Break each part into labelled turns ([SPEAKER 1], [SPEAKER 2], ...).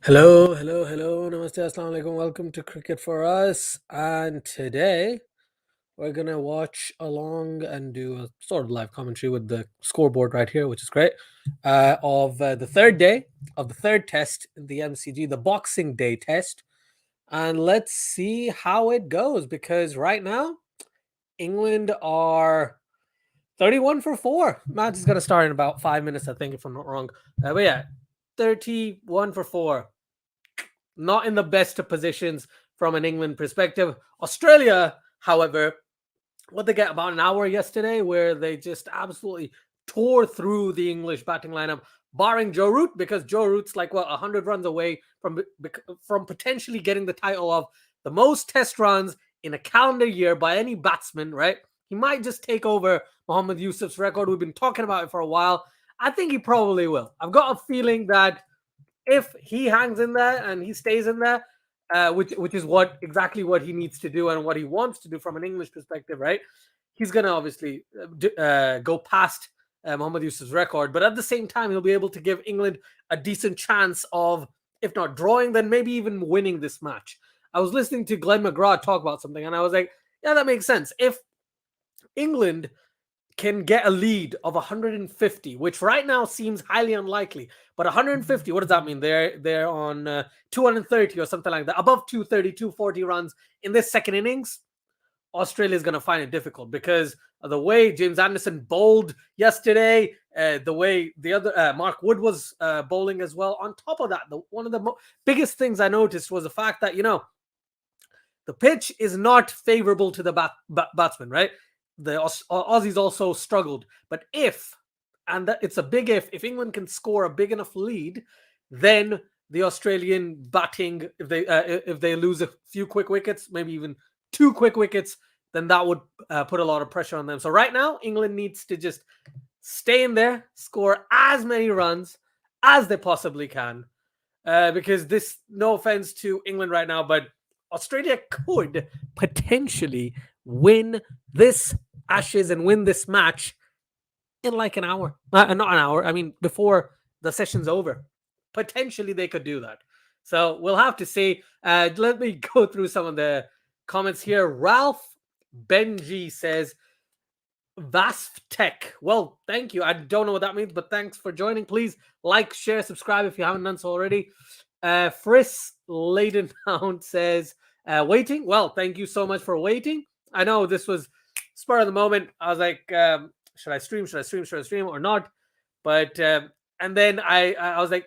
[SPEAKER 1] Hello, namaste, assalamu alaikum, welcome to Cricket for Us, and today we're gonna watch along and do a sort of live commentary with the scoreboard right here, which is great, of the third day of the third test in the MCG, the Boxing Day test, and let's see how it goes, because right now, England are 31 for 4. Match is gonna start in about 5 minutes, I think, if I'm not wrong, but yeah, 31 for 4. Not in the best of positions from an England perspective. Australia, however, what they get about an hour yesterday where they just absolutely tore through the English batting lineup, barring Joe Root, because Joe Root's like 100 runs away from potentially getting the title of the most test runs in a calendar year by any batsman, right? He might just take over Mohammad Yusuf's record. We've been talking about it for a while. I think he probably will. I've got a feeling that if he hangs in there and he stays in there, which is exactly what he needs to do and what he wants to do from an English perspective, right? He's going to obviously go past Mohammad Yusuf's record, but at the same time, he'll be able to give England a decent chance of, if not drawing, then maybe even winning this match. I was listening to Glenn McGrath talk about something, and I was like, yeah, that makes sense. If England can get a lead of 150, which right now seems highly unlikely. But 150, what does that mean? They're on 230 or something like that, above 230, 240 runs in this second innings. Australia is going to find it difficult because of the way James Anderson bowled yesterday, the way the other Mark Wood was bowling as well. On top of that, one of the biggest things I noticed was the fact that, the pitch is not favorable to the batsman, right? The Aussies also struggled. But it's a big if England can score a big enough lead, then the Australian batting, if they lose a few quick wickets, maybe even 2 quick wickets, then that would put a lot of pressure on them. So right now, England needs to just stay in there, score as many runs as they possibly can. Because this, no offense to England right now, but Australia could potentially win this Ashes and win this match in like an hour. Not an hour. I mean, before the session's over. Potentially they could do that. So we'll have to see. Let me go through some of the comments here. Ralph Benji says, Vasf Tech. Well, thank you. I don't know what that means, but thanks for joining. Please like, share, subscribe if you haven't done so already. Friss Ladenhound says, waiting. Well, thank you so much for waiting. I know this was spur of the moment. I was like, should I stream or not? But and then I was like,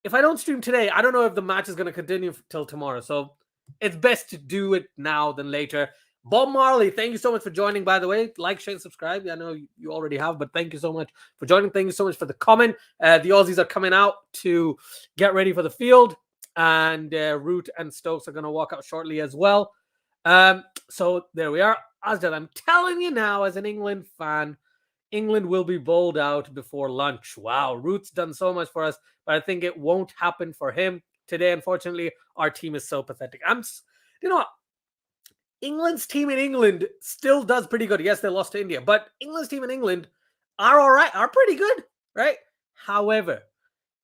[SPEAKER 1] if I don't stream today, I don't know if the match is going to continue till tomorrow. So it's best to do it now than later. Bob Marley, thank you so much for joining, by the way. Like, share, and subscribe. I know you already have, but thank you so much for joining. Thank you so much for the comment. The Aussies are coming out to get ready for the field, and Root and Stokes are going to walk out shortly as well. So there we are. Asdad, I'm telling you now, as an England fan, England will be bowled out before lunch. Wow, Root's done so much for us, but I think it won't happen for him today. Unfortunately, our team is so pathetic. You know what? England's team in England still does pretty good. Yes, they lost to India, but England's team in England are all right, are pretty good, right? However,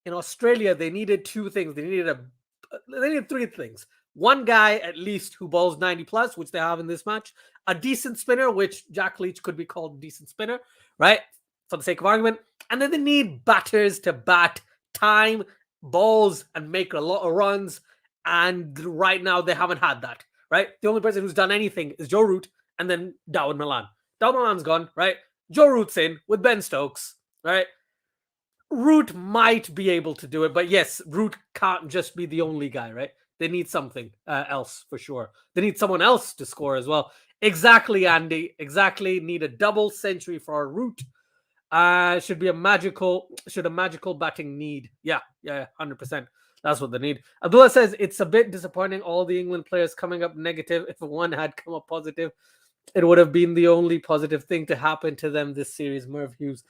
[SPEAKER 1] in Australia, they needed 2 things. They needed 3 things. One guy at least who bowls 90 plus, which they have in this match. A decent spinner, which Jack Leach could be called a decent spinner, right? For the sake of argument. And then they need batters to bat time, balls, and make a lot of runs. And right now, they haven't had that, right? The only person who's done anything is Joe Root and then Dawid Malan. Dawid Malan's gone, right? Joe Root's in with Ben Stokes, right? Root might be able to do it, but yes, Root can't just be the only guy, right? They need something else for sure. They need someone else to score as well. Exactly, Andy. Exactly. Need a double century for our Root. Should a magical batting need? Yeah, 100%. That's what they need. Abdullah says it's a bit disappointing. All the England players coming up negative. If one had come up positive, it would have been the only positive thing to happen to them this series. Merv Hughes.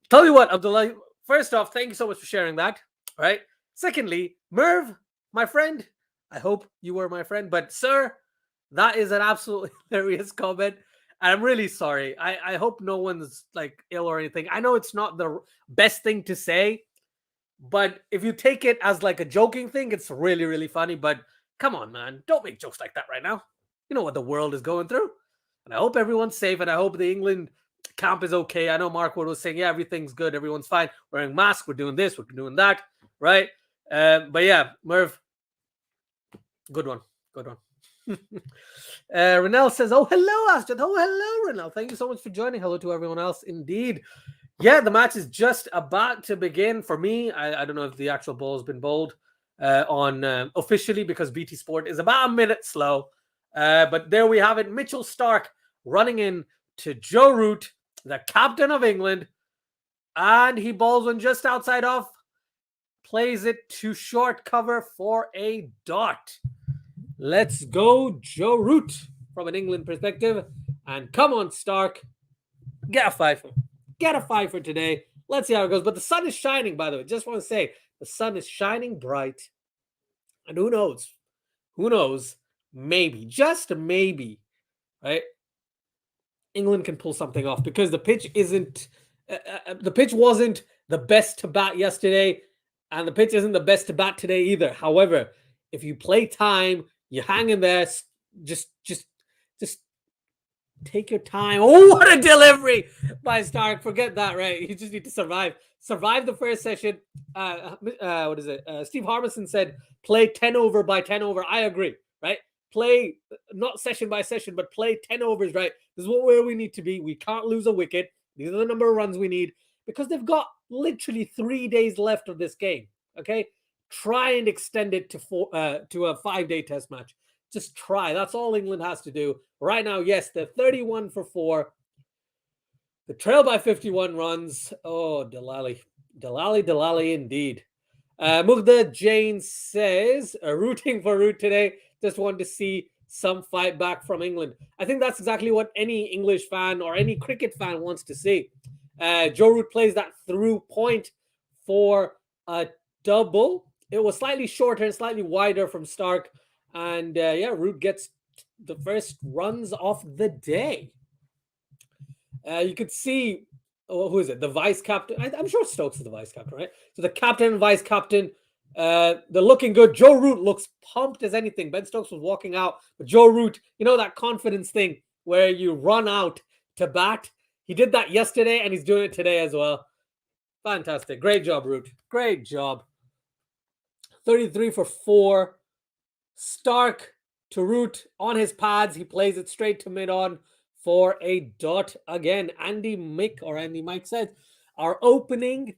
[SPEAKER 1] Tell you what, Abdullah. First off, thank you so much for sharing that. Right. Secondly, Merv, my friend. I hope you were my friend, but sir, that is an absolutely hilarious comment. And I'm really sorry. I hope no one's like ill or anything. I know it's not the best thing to say, But if you take it as like a joking thing, it's really, really funny. But come on, man. Don't make jokes like that right now. You know what the world is going through. And I hope everyone's safe, and I hope the England camp is okay. I know Mark Wood was saying, yeah, everything's good. Everyone's fine. Wearing masks. We're doing this. We're doing that. Right? But yeah, Merv, good one. Good one. Renell says, oh, hello, Astrid. Oh, hello, Renell. Thank you so much for joining. Hello to everyone else. Indeed. Yeah, the match is just about to begin. For me, I don't know if the actual ball has been bowled on officially, because BT Sport is about a minute slow. But there we have it. Mitchell Starc running in to Joe Root, the captain of England. And he bowls one just outside off. Plays it to short cover for a dot. Let's go, Joe Root, from an England perspective. And come on, Starc. Get a fifer. Get a fifer today. Let's see how it goes. But the sun is shining, by the way. Just want to say, the sun is shining bright. And who knows? Who knows? Maybe, just maybe, right? England can pull something off, because the pitch isn't, the pitch wasn't the best to bat yesterday, and the pitch isn't the best to bat today either. However, if you play time, you hang in there, just take your time. Oh, what a delivery by Starc. Forget that, right? You just need to survive. Survive the first session. What is it? Steve Harmison said, play 10 over by 10 over. I agree, right? Play, not session by session, but play 10 overs, right? This is where we need to be. We can't lose a wicket. These are the number of runs we need, because they've got literally 3 days left of this game, okay? Try and extend it to a 5-day test match. Just try. That's all England has to do. Right now, yes, they're 31 for 4. The trail by 51 runs. Oh, Delali indeed. Mugda Jane says, rooting for Root today. Just wanted to see some fight back from England. I think that's exactly what any English fan or any cricket fan wants to see. Joe Root plays that through point for a double. It was slightly shorter and slightly wider from Starc. And yeah, Root gets the first runs of the day. You could see, who is it? The vice captain. I'm sure Stokes is the vice captain, right? So the captain and vice captain, they're looking good. Joe Root looks pumped as anything. Ben Stokes was walking out, but Joe Root, you know that confidence thing where you run out to bat? He did that yesterday, and he's doing it today as well. Fantastic. Great job, Root. Great job. 33 for 4. Starc to Root on his pads. He plays it straight to mid-on for a dot again. Andy Mike says, our opening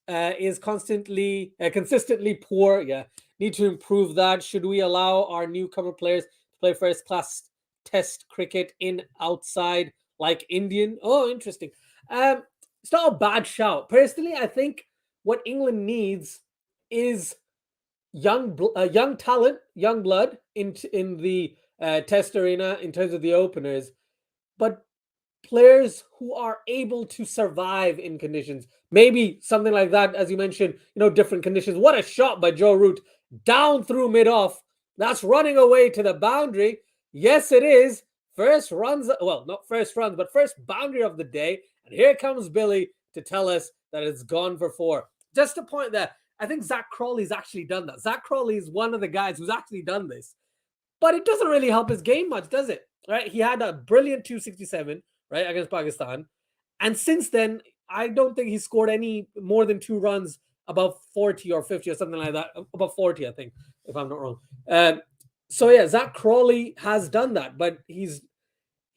[SPEAKER 1] is consistently poor. Yeah, need to improve that. Should we allow our newcomer players to play first-class test cricket in outside like Indian? Oh, interesting. It's not a bad shout. Personally, I think what England needs is young talent, young blood in the test arena in terms of the openers, but players who are able to survive in conditions. Maybe something like that, as you mentioned, different conditions. What a shot by Joe Root, down through mid-off. That's running away to the boundary. Yes, it is. First runs, well, not first runs, but first boundary of the day. And here comes Billy to tell us that it's gone for 4. Just a point there. I think Zach Crawley's actually done that. Zach Crawley is one of the guys who's actually done this. But it doesn't really help his game much, does it? Right? He had a brilliant 267, right, against Pakistan. And since then, I don't think he scored any more than 2 runs above 40 or 50 or something like that. Above 40, I think, if I'm not wrong. So, yeah, Zach Crawley has done that. But he's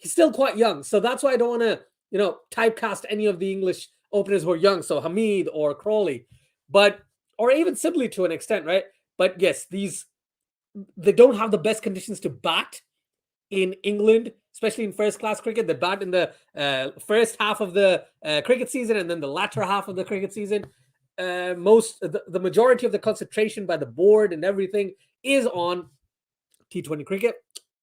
[SPEAKER 1] still quite young. So that's why I don't want to, typecast any of the English openers who are young. So Hameed or Crawley. Or even simply to an extent, right? But yes, they don't have the best conditions to bat in England, especially in first-class cricket. They bat in the first half of the cricket season and then the latter half of the cricket season. The majority of the concentration by the board and everything is on T20 cricket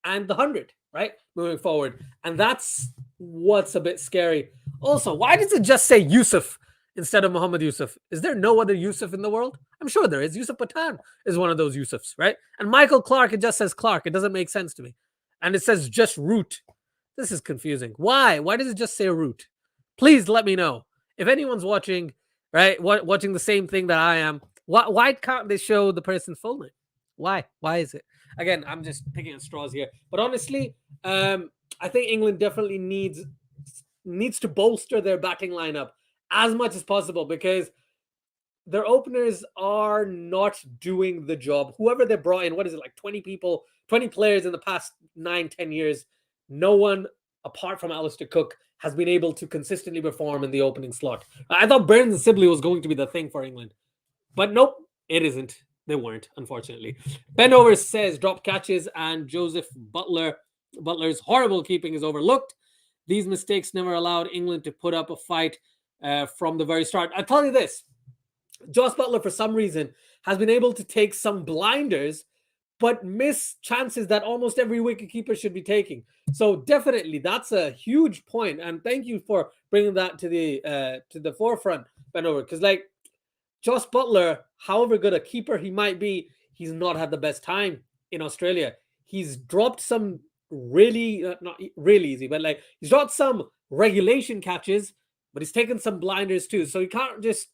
[SPEAKER 1] and the 100, right? Moving forward. And that's what's a bit scary. Also, why does it just say Yusuf instead of Muhammad Yusuf? Is there no other Yusuf in the world? I'm sure there is. Yusuf Pathan is one of those Yusufs, right? And Michael Clark, it just says Clark. It doesn't make sense to me. And it says just Root. This is confusing. Why? Why does it just say Root? Please let me know. If anyone's watching, right, watching the same thing that I am, Why can't they show the person's full name? Why is it? Again, I'm just picking at straws here, but honestly, I think England definitely needs to bolster their batting lineup as much as possible, because their openers are not doing the job. Whoever they brought in, what is it, like 20 people, 20 players in the past 9-10 years, no one apart from Alistair Cook has been able to consistently perform in the opening slot. I thought Burns and Sibley was going to be the thing for England, but nope, it isn't. They weren't, unfortunately. Bendover says drop catches and Joseph Butler's horrible keeping is overlooked. These mistakes never allowed England to put up a fight from the very start. I'll tell you this. Joss Buttler, for some reason, has been able to take some blinders, but miss chances that almost every wicketkeeper should be taking. So definitely, that's a huge point. And thank you for bringing that to the forefront, Bendover. Because like Joss Buttler, however good a keeper he might be, he's not had the best time in Australia. He's dropped some really, not really easy, but like he's dropped some regulation catches, but he's taken some blinders too. So you can't just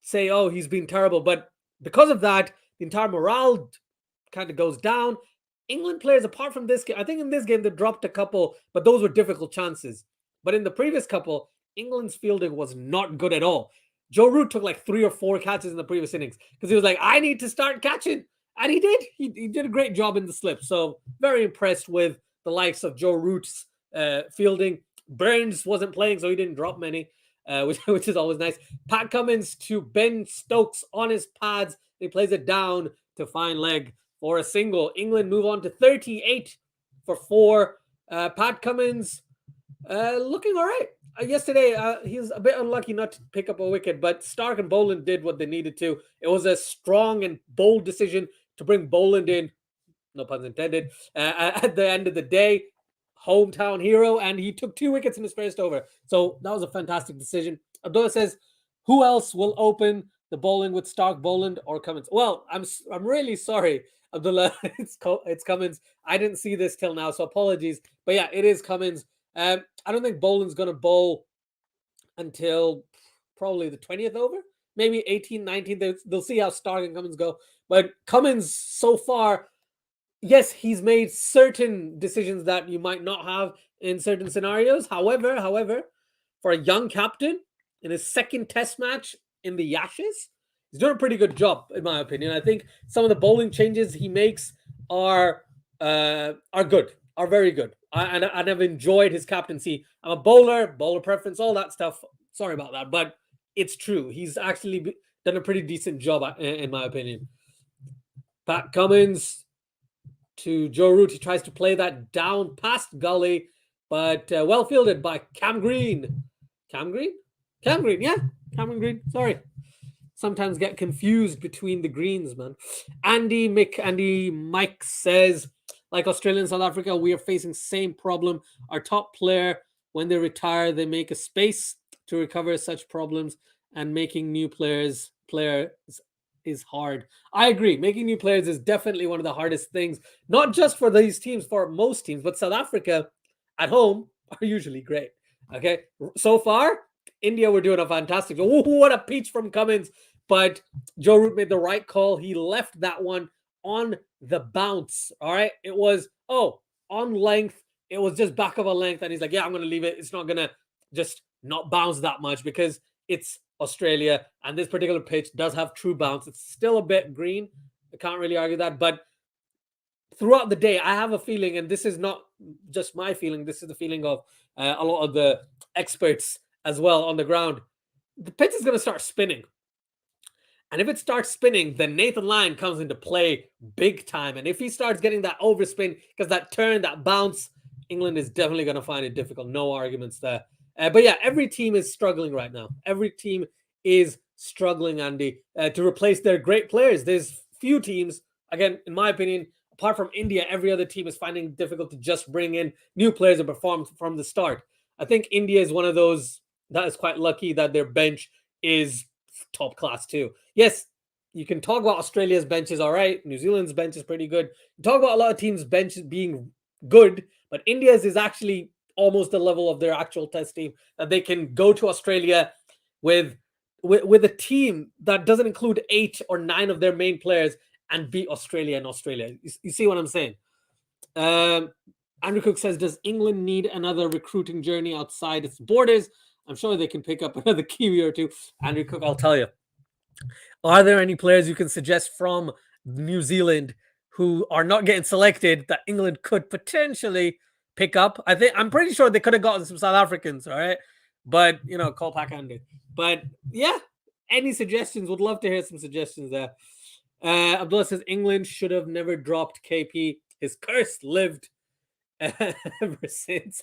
[SPEAKER 1] say, oh, he's been terrible. But because of that, the entire morale kind of goes down. England players, apart from this game, I think in this game they dropped a couple, but those were difficult chances. But in the previous couple, England's fielding was not good at all. Joe Root took like 3 or 4 catches in the previous innings because he was like, I need to start catching. And he did. He did a great job in the slip. So very impressed with the likes of Joe Root's fielding. Burns wasn't playing, so he didn't drop many, which is always nice. Pat Cummins to Ben Stokes on his pads. He plays it down to fine leg for a single. England move on to 38 for 4. Pat Cummins looking all right. Yesterday, he was a bit unlucky not to pick up a wicket, but Starc and Boland did what they needed to. It was a strong and bold decision to bring Boland in, no puns intended, at the end of the day. Hometown hero, and he took 2 wickets in his first over. So that was a fantastic decision. Abdullah says, who else will open the bowling with Starc, Boland, or Cummins? Well, I'm really sorry, Abdullah. It's Cummins. I didn't see this till now, so apologies. But yeah, it is Cummins. I don't think Boland's going to bowl until probably the 20th over, maybe 18, 19. They'll see how Starc and Cummins go. But Cummins, so far, yes, he's made certain decisions that you might not have in certain scenarios. However, for a young captain in his second test match in the Ashes, he's doing a pretty good job, in my opinion. I think some of the bowling changes he makes are good, are very good. And I've enjoyed his captaincy. I'm a bowler preference, all that stuff. Sorry about that, but it's true. He's actually done a pretty decent job, in my opinion. Pat Cummins to Joe Root. He tries to play that down past Gully, but well fielded by Cam Green. Cam Green? Yeah. Cameron Green. Sorry. Sometimes get confused between the greens, man. Andy Mike says, like Australia and South Africa, we are facing same problem. Our top player, when they retire, they make a space to recover such problems, and making new players is hard. I agree. Making new players is definitely one of the hardest things, not just for these teams, for most teams, but South Africa at home are usually great. Okay. So far, India were doing a fantastic job. What a peach from Cummins. But Joe Root made the right call. He left that one on the bounce. All right. It was, on length. It was just back of a length. And he's like, yeah, I'm going to leave it. It's not going to just not bounce that much because it's Australia. And this particular pitch does have true bounce. It's still a bit green. I can't really argue that. But throughout the day, I have a feeling, and this is not just my feeling, this is the feeling of a lot of the experts as well on the ground. The pitch is going to start spinning. And if it starts spinning, then Nathan Lyon comes into play big time. And if he starts getting that overspin, because that turn, that bounce, England is definitely going to find it difficult. No arguments there. But yeah, every team is struggling right now. Every team is struggling, Andy, to replace their great players. There's few teams, again, in my opinion, apart from India, every other team is finding it difficult to just bring in new players and perform from the start. I think India is one of those that is quite lucky that their bench is top class too. Yes, you can talk about Australia's bench is all right. New Zealand's bench is pretty good. You talk about a lot of teams' benches being good, but India's is actually almost the level of their actual test team, that they can go to Australia with with a team that doesn't include 8 or 9 of their main players and beat Australia in Australia. You see what I'm saying? Andrew Cook says, does England need another recruiting journey outside its borders? I'm sure they can pick up another Kiwi or two. Andrew Cook, I'll tell you. Are there any players you can suggest from New Zealand who are not getting selected that England could potentially pick up? I'm pretty sure they could have gotten some South Africans, all right? But, Cole Pack-Andy. But, yeah, any suggestions? Would love to hear some suggestions there. Abdullah says, England should have never dropped KP. His curse lived ever since.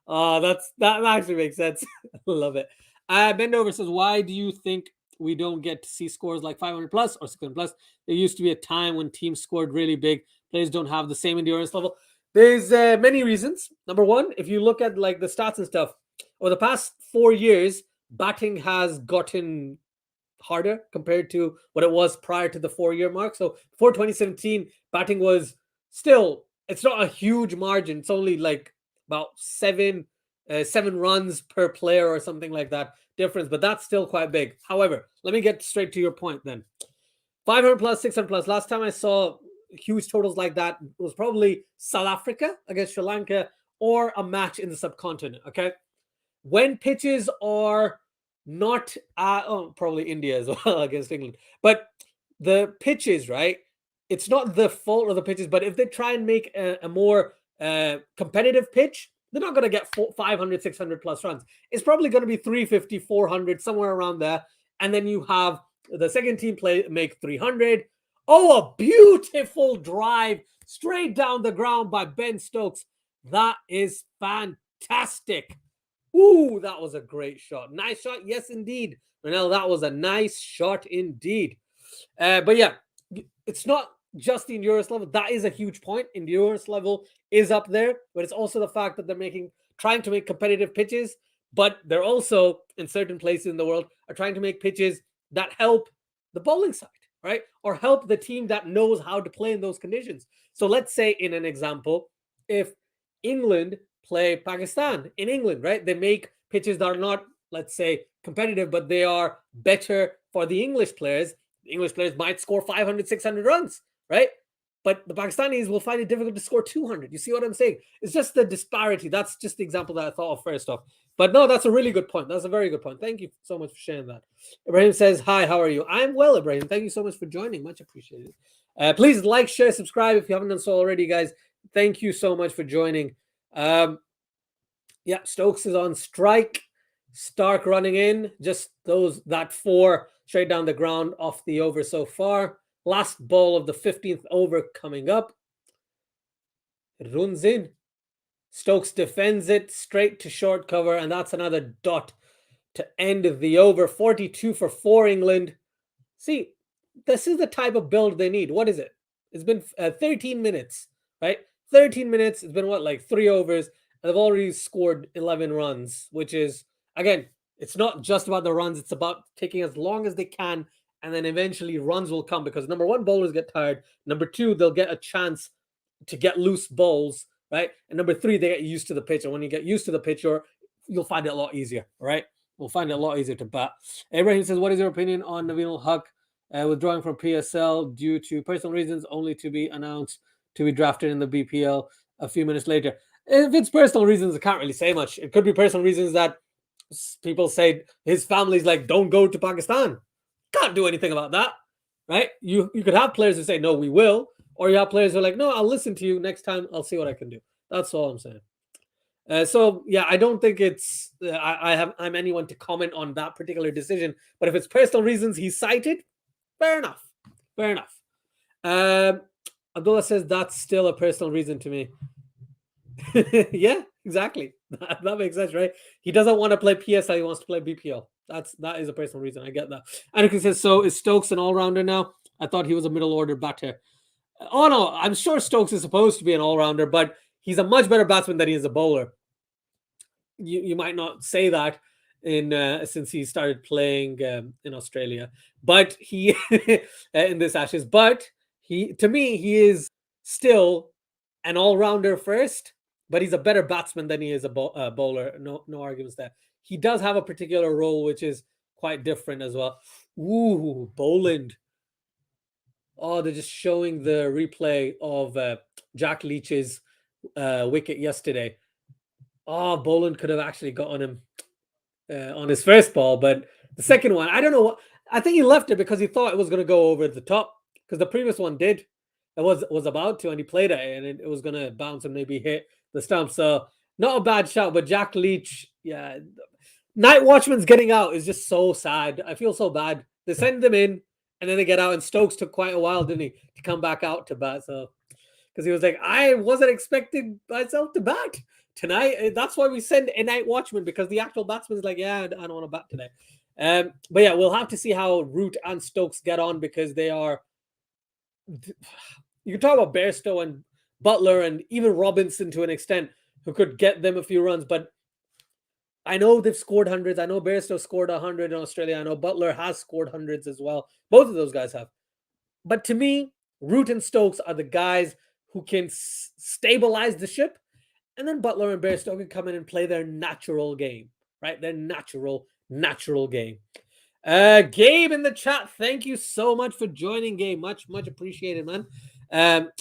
[SPEAKER 1] Oh, that actually makes sense. I love it. Bendover says, why do you think we don't get to see scores like 500 plus or 600 plus? There used to be a time when teams scored really big. Players don't have the same endurance level. There's many reasons. Number one, if you look at like the stats and stuff, over the past 4 years, batting has gotten harder compared to what it was prior to the 4-year mark. So before 2017, batting was still, it's not a huge margin. It's only like about seven runs per player or something like that difference, but that's still quite big. However, let me get straight to your point then. 500 plus, 600 plus. Last time I saw huge totals like that was probably South Africa against Sri Lanka or a match in the subcontinent. Okay. When pitches are not, probably India as well against England, but the pitches, right? It's not the fault of the pitches, but if they try and make a more competitive pitch, they're not going to get 500, 600 plus runs. It's probably going to be 350, 400, somewhere around there. And then you have the second team make 300. Oh, a beautiful drive straight down the ground by Ben Stokes. That is fantastic. Ooh, that was a great shot. Nice shot. Yes, indeed. Ronel, that was a nice shot indeed. But yeah, it's not just the endurance level. That is a huge point. Endurance level is up there, but it's also the fact that they're trying to make competitive pitches, but they're also in certain places in the world are trying to make pitches that help the bowling side, right? Or help the team that knows how to play in those conditions. So let's say in an example, if England play Pakistan in England, right? They make pitches that are not, let's say, competitive, but they are better for the English players. The English players might score 500, 600 runs, right? But the Pakistanis will find it difficult to score 200. You see what I'm saying? It's just the disparity. That's just the example that I thought of first off. But no, that's a really good point. That's a very good point. Thank you so much for sharing that. Ibrahim says, hi, how are you? I'm well, Ibrahim. Thank you so much for joining. Much appreciated. Please like, share, subscribe if you haven't done so already, guys. Thank you so much for joining. Yeah, Stokes is on strike. Starc running in. Just that 4 straight down the ground off the over so far. Last ball of the 15th over coming up. It runs in. Stokes defends it straight to short cover, and that's another dot to end the over. 42 for 4 England. See, this is the type of build they need. What is it? It's been 13 minutes, right? 13 minutes. It's been like 3 overs, and they've already scored 11 runs, which is, again, it's not just about the runs. It's about taking as long as they can, and then eventually runs will come because number one, bowlers get tired. Number two, they'll get a chance to get loose balls, right? And number 3, they get used to the pitch. And when you get used to the pitch, you'll find it a lot easier, right? We'll find it a lot easier to bat. Ibrahim says, what is your opinion on Naveen Huq withdrawing from PSL due to personal reasons, only to be announced to be drafted in the BPL a few minutes later? If it's personal reasons, I can't really say much. It could be personal reasons that people say his family's like, don't go to Pakistan. Can't do anything about that, right? You could have players who say, no, we will. Or you have players who are like, no, I'll listen to you next time. I'll see what I can do. That's all I'm saying. So yeah, I don't think it's I'm anyone to comment on that particular decision. But if it's personal reasons he's cited, fair enough. Fair enough. Abdullah says that's still a personal reason to me. Yeah, exactly. That makes sense, right? He doesn't want to play PSL. He wants to play BPL. That is a personal reason. I get that. Anakin says, so is Stokes an all-rounder now? I thought he was a middle-order batter. Oh, no, I'm sure Stokes is supposed to be an all-rounder, but he's a much better batsman than he is a bowler. You might not say that since he started playing in Australia, but he in this Ashes. But to me, he is still an all-rounder first, but he's a better batsman than he is a bowler. No arguments there. He does have a particular role, which is quite different as well. Ooh, Boland. Oh, they're just showing the replay of Jack Leach's wicket yesterday. Oh, Boland could have actually gotten him on his first ball, but the second one, I don't know what. I think he left it because he thought it was going to go over the top because the previous one did. It was about to, and he played it, and it was going to bounce and maybe hit the stump. So not a bad shot, but Jack Leach, yeah. Night Watchman's getting out is just so sad. I feel so bad. They send them in, and then they get out. And Stokes took quite a while, didn't he, to come back out to bat? So because he was like, I wasn't expecting myself to bat tonight. That's why we send a night watchman, because the actual batsman's like, yeah, I don't want to bat today. But yeah, we'll have to see how Root and Stokes get on, because they are. You can talk about Bairstow and Buttler and even Robinson to an extent, who could get them a few runs, but I know they've scored hundreds. I know Bairstow scored 100 in Australia. I know Buttler has scored hundreds as well. Both of those guys have. But to me, Root and Stokes are the guys who can stabilize the ship. And then Buttler and Bairstow can come in and play their natural game, right? Their natural game. Gabe in the chat, thank you so much for joining, Gabe. Much appreciated, man.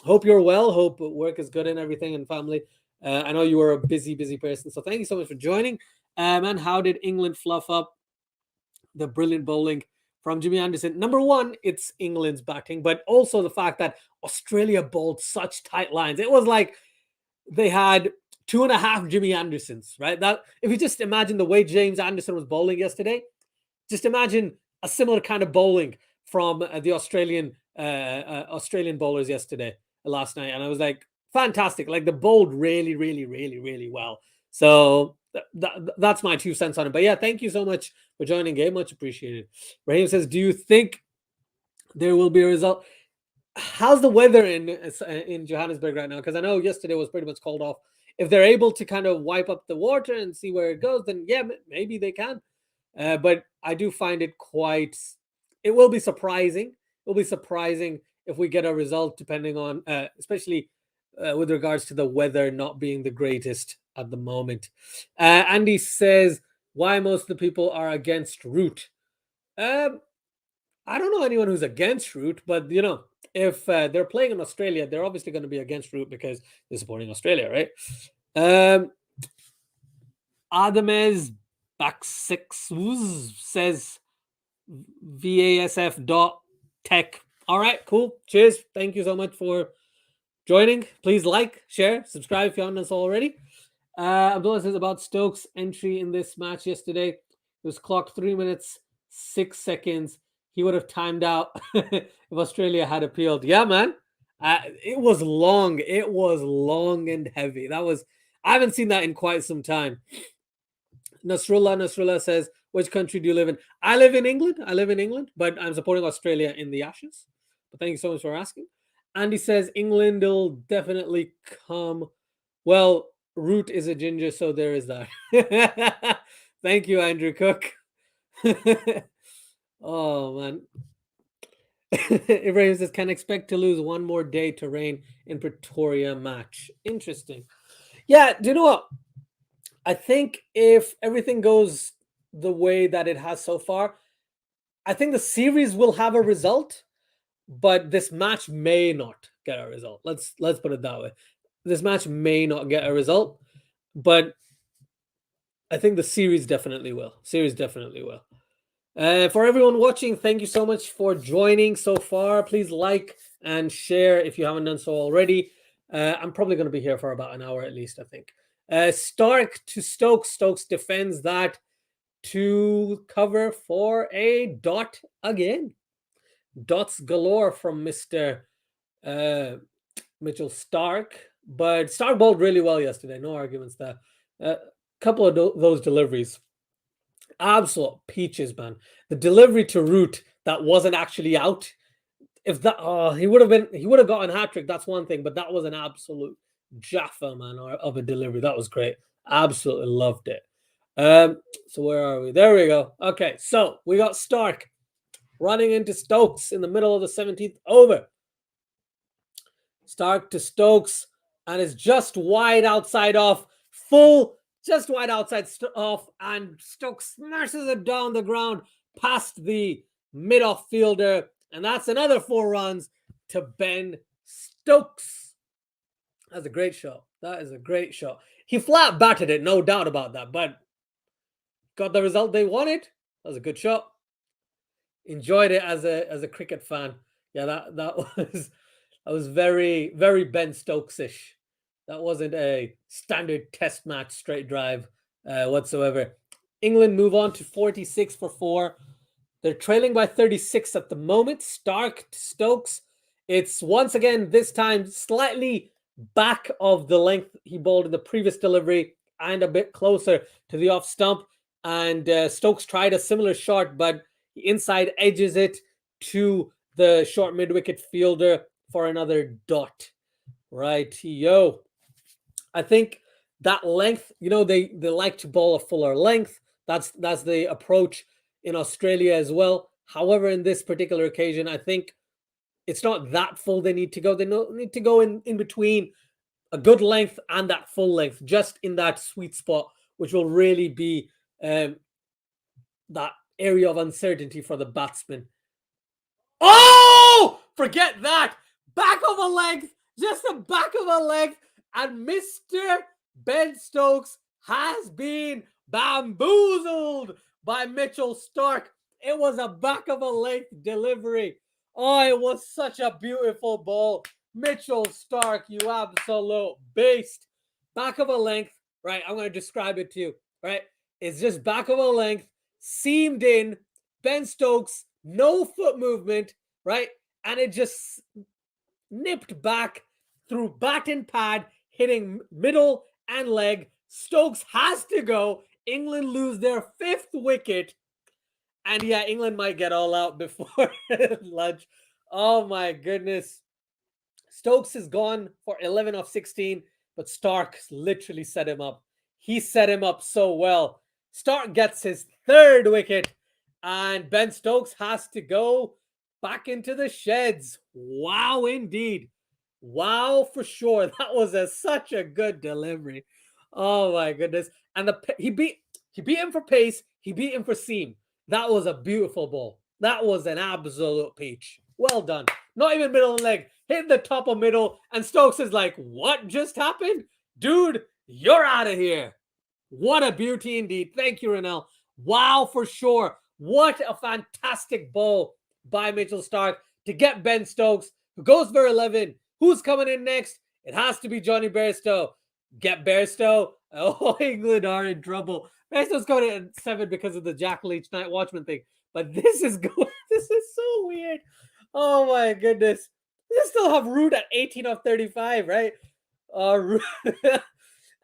[SPEAKER 1] Hope you're well. Hope work is good and everything, and family. I know you were a busy person, so thank you so much for joining. And how did England fluff up the brilliant bowling from Jimmy Anderson? Number one, it's England's batting, but also the fact that Australia bowled such tight lines. It was like they had 2.5 Jimmy Andersons, right? That if you just imagine the way James Anderson was bowling yesterday, just imagine a similar kind of bowling from the Australian bowlers last night, and I was like, fantastic! Like, they bowled really well. So that's my 2 cents on it. But yeah, thank you so much for joining, Gabe. Much appreciated. Raheem says, do you think there will be a result? How's the weather in Johannesburg right now? Because I know yesterday was pretty much called off. If they're able to kind of wipe up the water and see where it goes, then yeah, maybe they can. But I do find it it will be surprising. It will be surprising if we get a result, depending on, especially with regards to the weather not being the greatest at the moment. Andy says, why most of the people are against Root? I don't know anyone who's against Root, but if they're playing in Australia, they're obviously going to be against Root because they're supporting Australia, right? Adamez back 6 says VASF.tech. All right, cool. Cheers. Thank you so much for joining. Please like, share, subscribe if you haven't done so already. Abdullah says about Stokes' entry in this match yesterday. It was clocked 3 minutes, 6 seconds. He would have timed out if Australia had appealed. Yeah, man. It was long. It was long and heavy. I haven't seen that in quite some time. Nasrullah says, which country do you live in? I live in England, but I'm supporting Australia in the Ashes. But thank you so much for asking. Andy says, England will definitely come. Well, Root is a ginger, so there is that. Thank you, Andrew Cook. Oh, man. Ibrahim says, can expect to lose one more day to rain in Pretoria match. Interesting. Yeah, do you know what? I think if everything goes the way that it has so far, I think the series will have a result, but this match may not get a result. Let's put it that way. This match may not get a result, but I think the series definitely will. For everyone watching, thank you so much for joining so far. Please like and share if you haven't done so already. I'm probably going to be here for about an hour at least, I think. Starc to Stokes. Stokes defends that to cover for a dot again. Dots galore from Mr. Mitchell Starc. But Starc bowled really well yesterday. No arguments there. A couple of those deliveries. Absolute peaches, man. The delivery to Root that wasn't actually out. If that he would have gotten a hat trick. That's one thing, but that was an absolute Jaffa, man, of a delivery. That was great. Absolutely loved it. So where are we? There we go. Okay, so we got Starc running into Stokes in the middle of the 17th over. Starc to Stokes, and it's just wide outside off. Just wide outside off, and Stokes smashes it down the ground. past the mid-off fielder, and that's another 4 runs to Ben Stokes. That's a great shot. That is a great shot. He flat batted it, no doubt about that, but got the result they wanted. That was a good shot. Enjoyed it as a cricket fan. Yeah, that was very, very Ben Stokes-ish. That wasn't a standard test match straight drive whatsoever. England move on to 46 for 4. They're trailing by 36 at the moment. Starc to Stokes. It's once again, this time, slightly back of the length he bowled in the previous delivery and a bit closer to the off stump. And Stokes tried a similar shot, but he inside edges it to the short mid-wicket fielder for another dot. Right-yo. I think that length, you know, they like to bowl a fuller length. That's the approach in Australia as well. However, in this particular occasion, I think it's not that full they need to go. They need to go in between a good length and that full length, just in that sweet spot, which will really be that area of uncertainty for the batsman. Oh, forget that. Back of a length, just the back of a length, and Mr. Ben Stokes has been bamboozled by Mitchell Starc. It was a back of a length delivery. Oh, it was such a beautiful ball. Mitchell Starc, you absolute beast. Back of a length, right? I'm going to describe it to you, right? It's just back of a length, seamed in, Ben Stokes, no foot movement, right? And it just nipped back through bat and pad, hitting middle and leg. Stokes has to go. England lose their 5th wicket. And yeah, England might get all out before lunch. Oh my goodness. Stokes is gone for 11 of 16, but Starc literally set him up. He set him up so well. Starc gets his 3rd wicket, and Ben Stokes has to go back into the sheds. Wow, indeed. Wow, for sure. That was such a good delivery. Oh my goodness. And he beat him for pace. He beat him for seam. That was a beautiful ball. That was an absolute peach. Well done. Not even middle and leg. Hit the top of middle. And Stokes is like, what just happened? Dude, you're out of here. What a beauty indeed. Thank you, Ronell. Wow, for sure. What a fantastic ball by Mitchell Starc to get Ben Stokes, who goes for 11. Who's coming in next? It has to be Jonny Bairstow. Get Bairstow. Oh, England are in trouble. Bairstow's coming in at 7 because of the Jack Leach Night Watchman thing. But this is so weird. Oh my goodness. They still have Root at 18 of 35, right?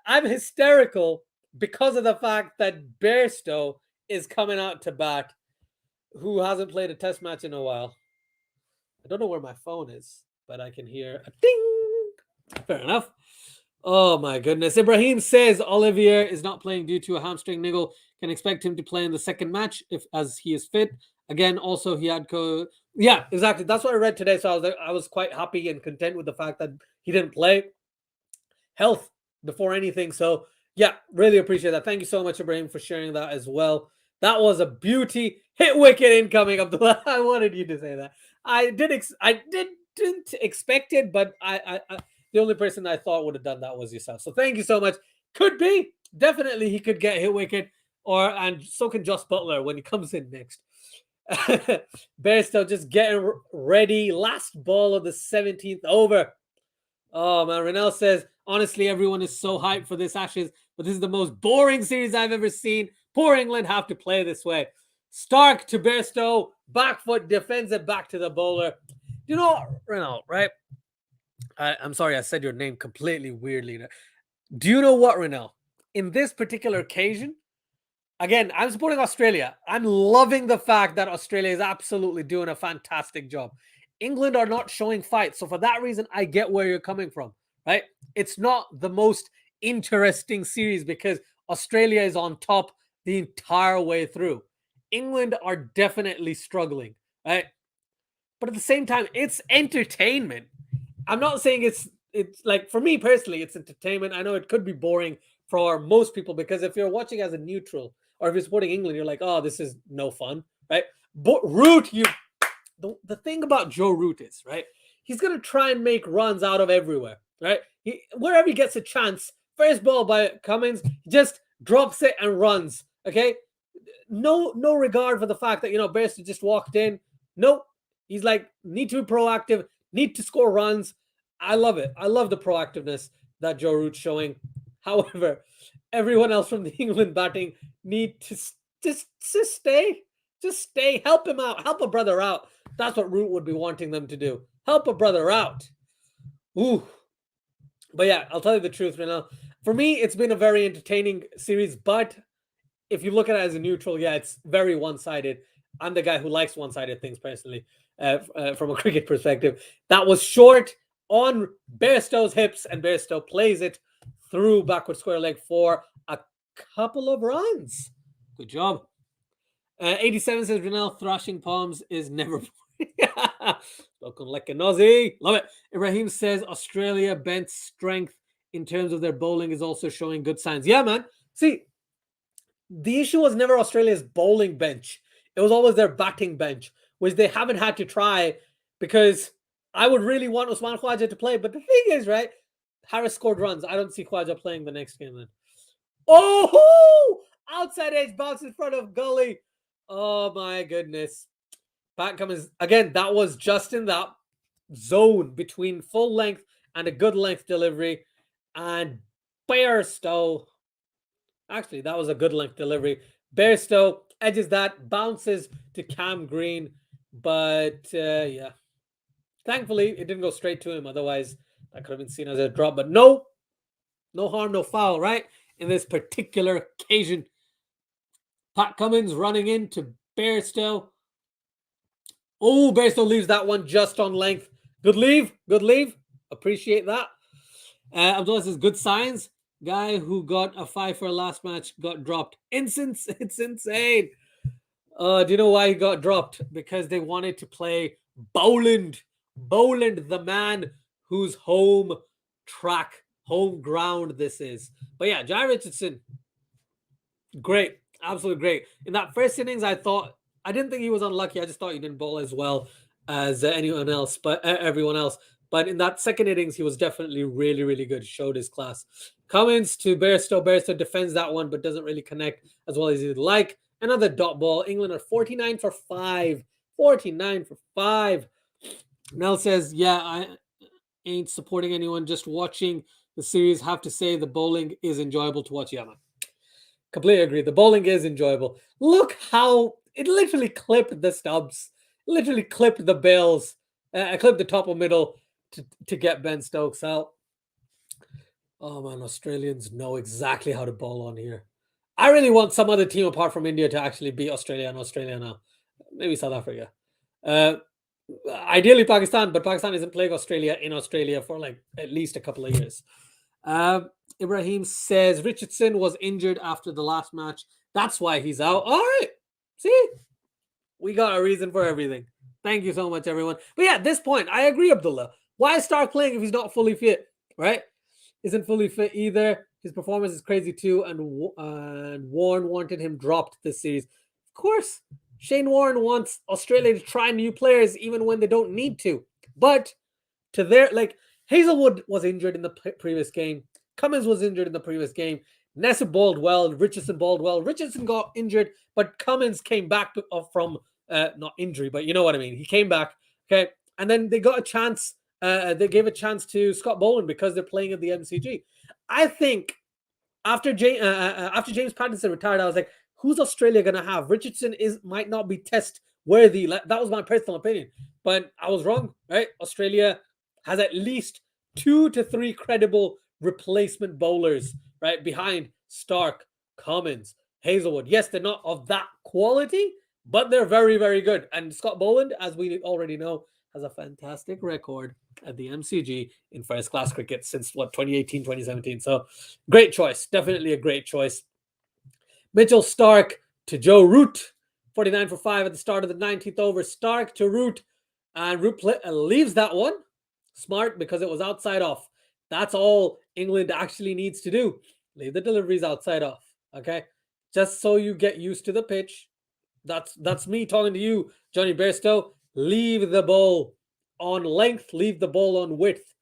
[SPEAKER 1] I'm hysterical because of the fact that Bairstow is coming out to bat, who hasn't played a test match in a while. I don't know where my phone is, but I can hear a ding. Fair enough. Oh my goodness. Ibrahim says Olivier is not playing due to a hamstring niggle. Can expect him to play in the second match as he is fit. Again, also he had yeah, exactly. That's what I read today. So I was quite happy and content with the fact that he didn't play. Health before anything. So yeah, really appreciate that. Thank you so much, Ibrahim, for sharing that as well. That was a beauty. Hit wicket incoming, Abdullah. I wanted you to say that. I didn't expect it, but I the only person I thought would have done that was yourself. So thank you so much. Could be. Definitely he could get hit wicket, and so can Just Buttler when he comes in next. Bairstow just getting ready. Last ball of the 17th over. Oh man, Ronell says, honestly, everyone is so hyped for this Ashes, but this is the most boring series I've ever seen. Poor England have to play this way. Starc to Bairstow, back foot, defends it back to the bowler. You know, Ronell, right? I'm sorry, I said your name completely weirdly. Do you know what, Ronell? In this particular occasion, again, I'm supporting Australia. I'm loving the fact that Australia is absolutely doing a fantastic job. England are not showing fight. So for that reason, I get where you're coming from, right? It's not the most interesting series because Australia is on top the entire way through. England are definitely struggling, right? But at the same time, it's entertainment. I'm not saying it's like, for me personally, it's entertainment. I know it could be boring for most people because if you're watching as a neutral or if you're supporting England, you're like, oh, this is no fun. right? But Root, the thing about Joe Root is, right? He's going to try and make runs out of everywhere, right? Wherever he gets a chance, first ball by Cummins, he just drops it and runs, okay? No regard for the fact that, Bairstow just walked in. Nope. He's like, need to be proactive, need to score runs. I love it. I love the proactiveness that Joe Root's showing. However, everyone else from the England batting need to just stay. Just stay. Help him out. Help a brother out. That's what Root would be wanting them to do. Help a brother out. Ooh. But yeah, I'll tell you the truth right now. For me, it's been a very entertaining series, but if you look at it as a neutral, yeah, it's very one-sided. I'm the guy who likes one-sided things personally, from a cricket perspective. That was short on Bairstow's hips, and Bairstow plays it through backward square leg for a couple of runs. Good job. 87 says, Ronel, thrashing palms is never... Looking like an Aussie. Love it. Ibrahim says, Australia bench strength in terms of their bowling is also showing good signs. Yeah, man. See, the issue was never Australia's bowling bench. It was always their batting bench, which they haven't had to try because I would really want Usman Khawaja to play. But the thing is, right, Harris scored runs. I don't see Khawaja playing the next game then. Oh, outside edge bounce in front of Gully. Oh, my goodness. Pat Cummins, again, that was just in that zone between full length and a good length delivery. And Bairstow, actually, that was a good length delivery. Bairstow edges that, bounces to Cam Green. But, yeah. Thankfully, it didn't go straight to him. Otherwise, that could have been seen as a drop. But no harm, no foul, right? In this particular occasion. Pat Cummins running into Bairstow. Oh, Bairstow leaves that one just on length. Good leave. Good leave. Appreciate that. Abdullah says, good signs. Guy who got a 5 for last match got dropped. It's insane. Do you know why he got dropped? Because they wanted to play Boland. Boland, the man whose home ground this is. But yeah, Jai Richardson, great. Absolutely great. In that first innings, I didn't think he was unlucky. I just thought he didn't bowl as well as anyone else, but everyone else. But in that second innings, he was definitely really, really good. Showed his class. Cummins to Bairstow. Bairstow defends that one, but doesn't really connect as well as he'd like. Another dot ball. England are 49 for 5. 49 for 5. Nell says, yeah, I ain't supporting anyone. Just watching the series. Have to say the bowling is enjoyable to watch. Yeah, man. Completely agree. The bowling is enjoyable. Look how it literally clipped the stubs, literally clipped the bills, clipped the top of middle to get Ben Stokes out. Oh man, Australians know exactly how to bowl on here. I really want some other team apart from India to actually beat Australia now. Maybe South Africa. Ideally Pakistan, but Pakistan isn't playing Australia in Australia for like at least a couple of years. Ibrahim says Richardson was injured after the last match. That's why he's out. All right. See? We got a reason for everything. Thank you so much, everyone. But yeah, at this point, I agree, Abdullah. Why Starc playing if he's not fully fit, right? Isn't fully fit either. His performance is crazy too, and Warren wanted him dropped this series. Of course, Shane Warne wants Australia to try new players even when they don't need to. But to their, like, Hazelwood was injured in the previous game. Cummins was injured in the previous game. Nessa bowled well. Richardson bowled well. Richardson got injured, but Cummins came back from not injury, but you know what I mean. He came back, okay, and then they got a chance. They gave a chance to Scott Boland because they're playing at the MCG. I think after James Pattinson retired, I was like, who's Australia gonna have? Richardson might not be test worthy. That was my personal opinion, but I was wrong, right? Australia has at least 2 to 3 credible replacement bowlers, right, behind Starc, Cummins, Hazelwood. Yes, they're not of that quality, but they're very, very good. And Scott Boland, as we already know, has a fantastic record at the MCG in first-class cricket since, 2018, 2017. So, great choice. Definitely a great choice. Mitchell Starc to Joe Root. 49 for 5 at the start of the 19th over. Starc to Root. And Root leaves that one. Smart, because it was outside off. That's all England actually needs to do. Leave the deliveries outside off, okay? Just so you get used to the pitch. That's me talking to you, Jonny Bairstow. Leave the ball on length, leave the ball on width.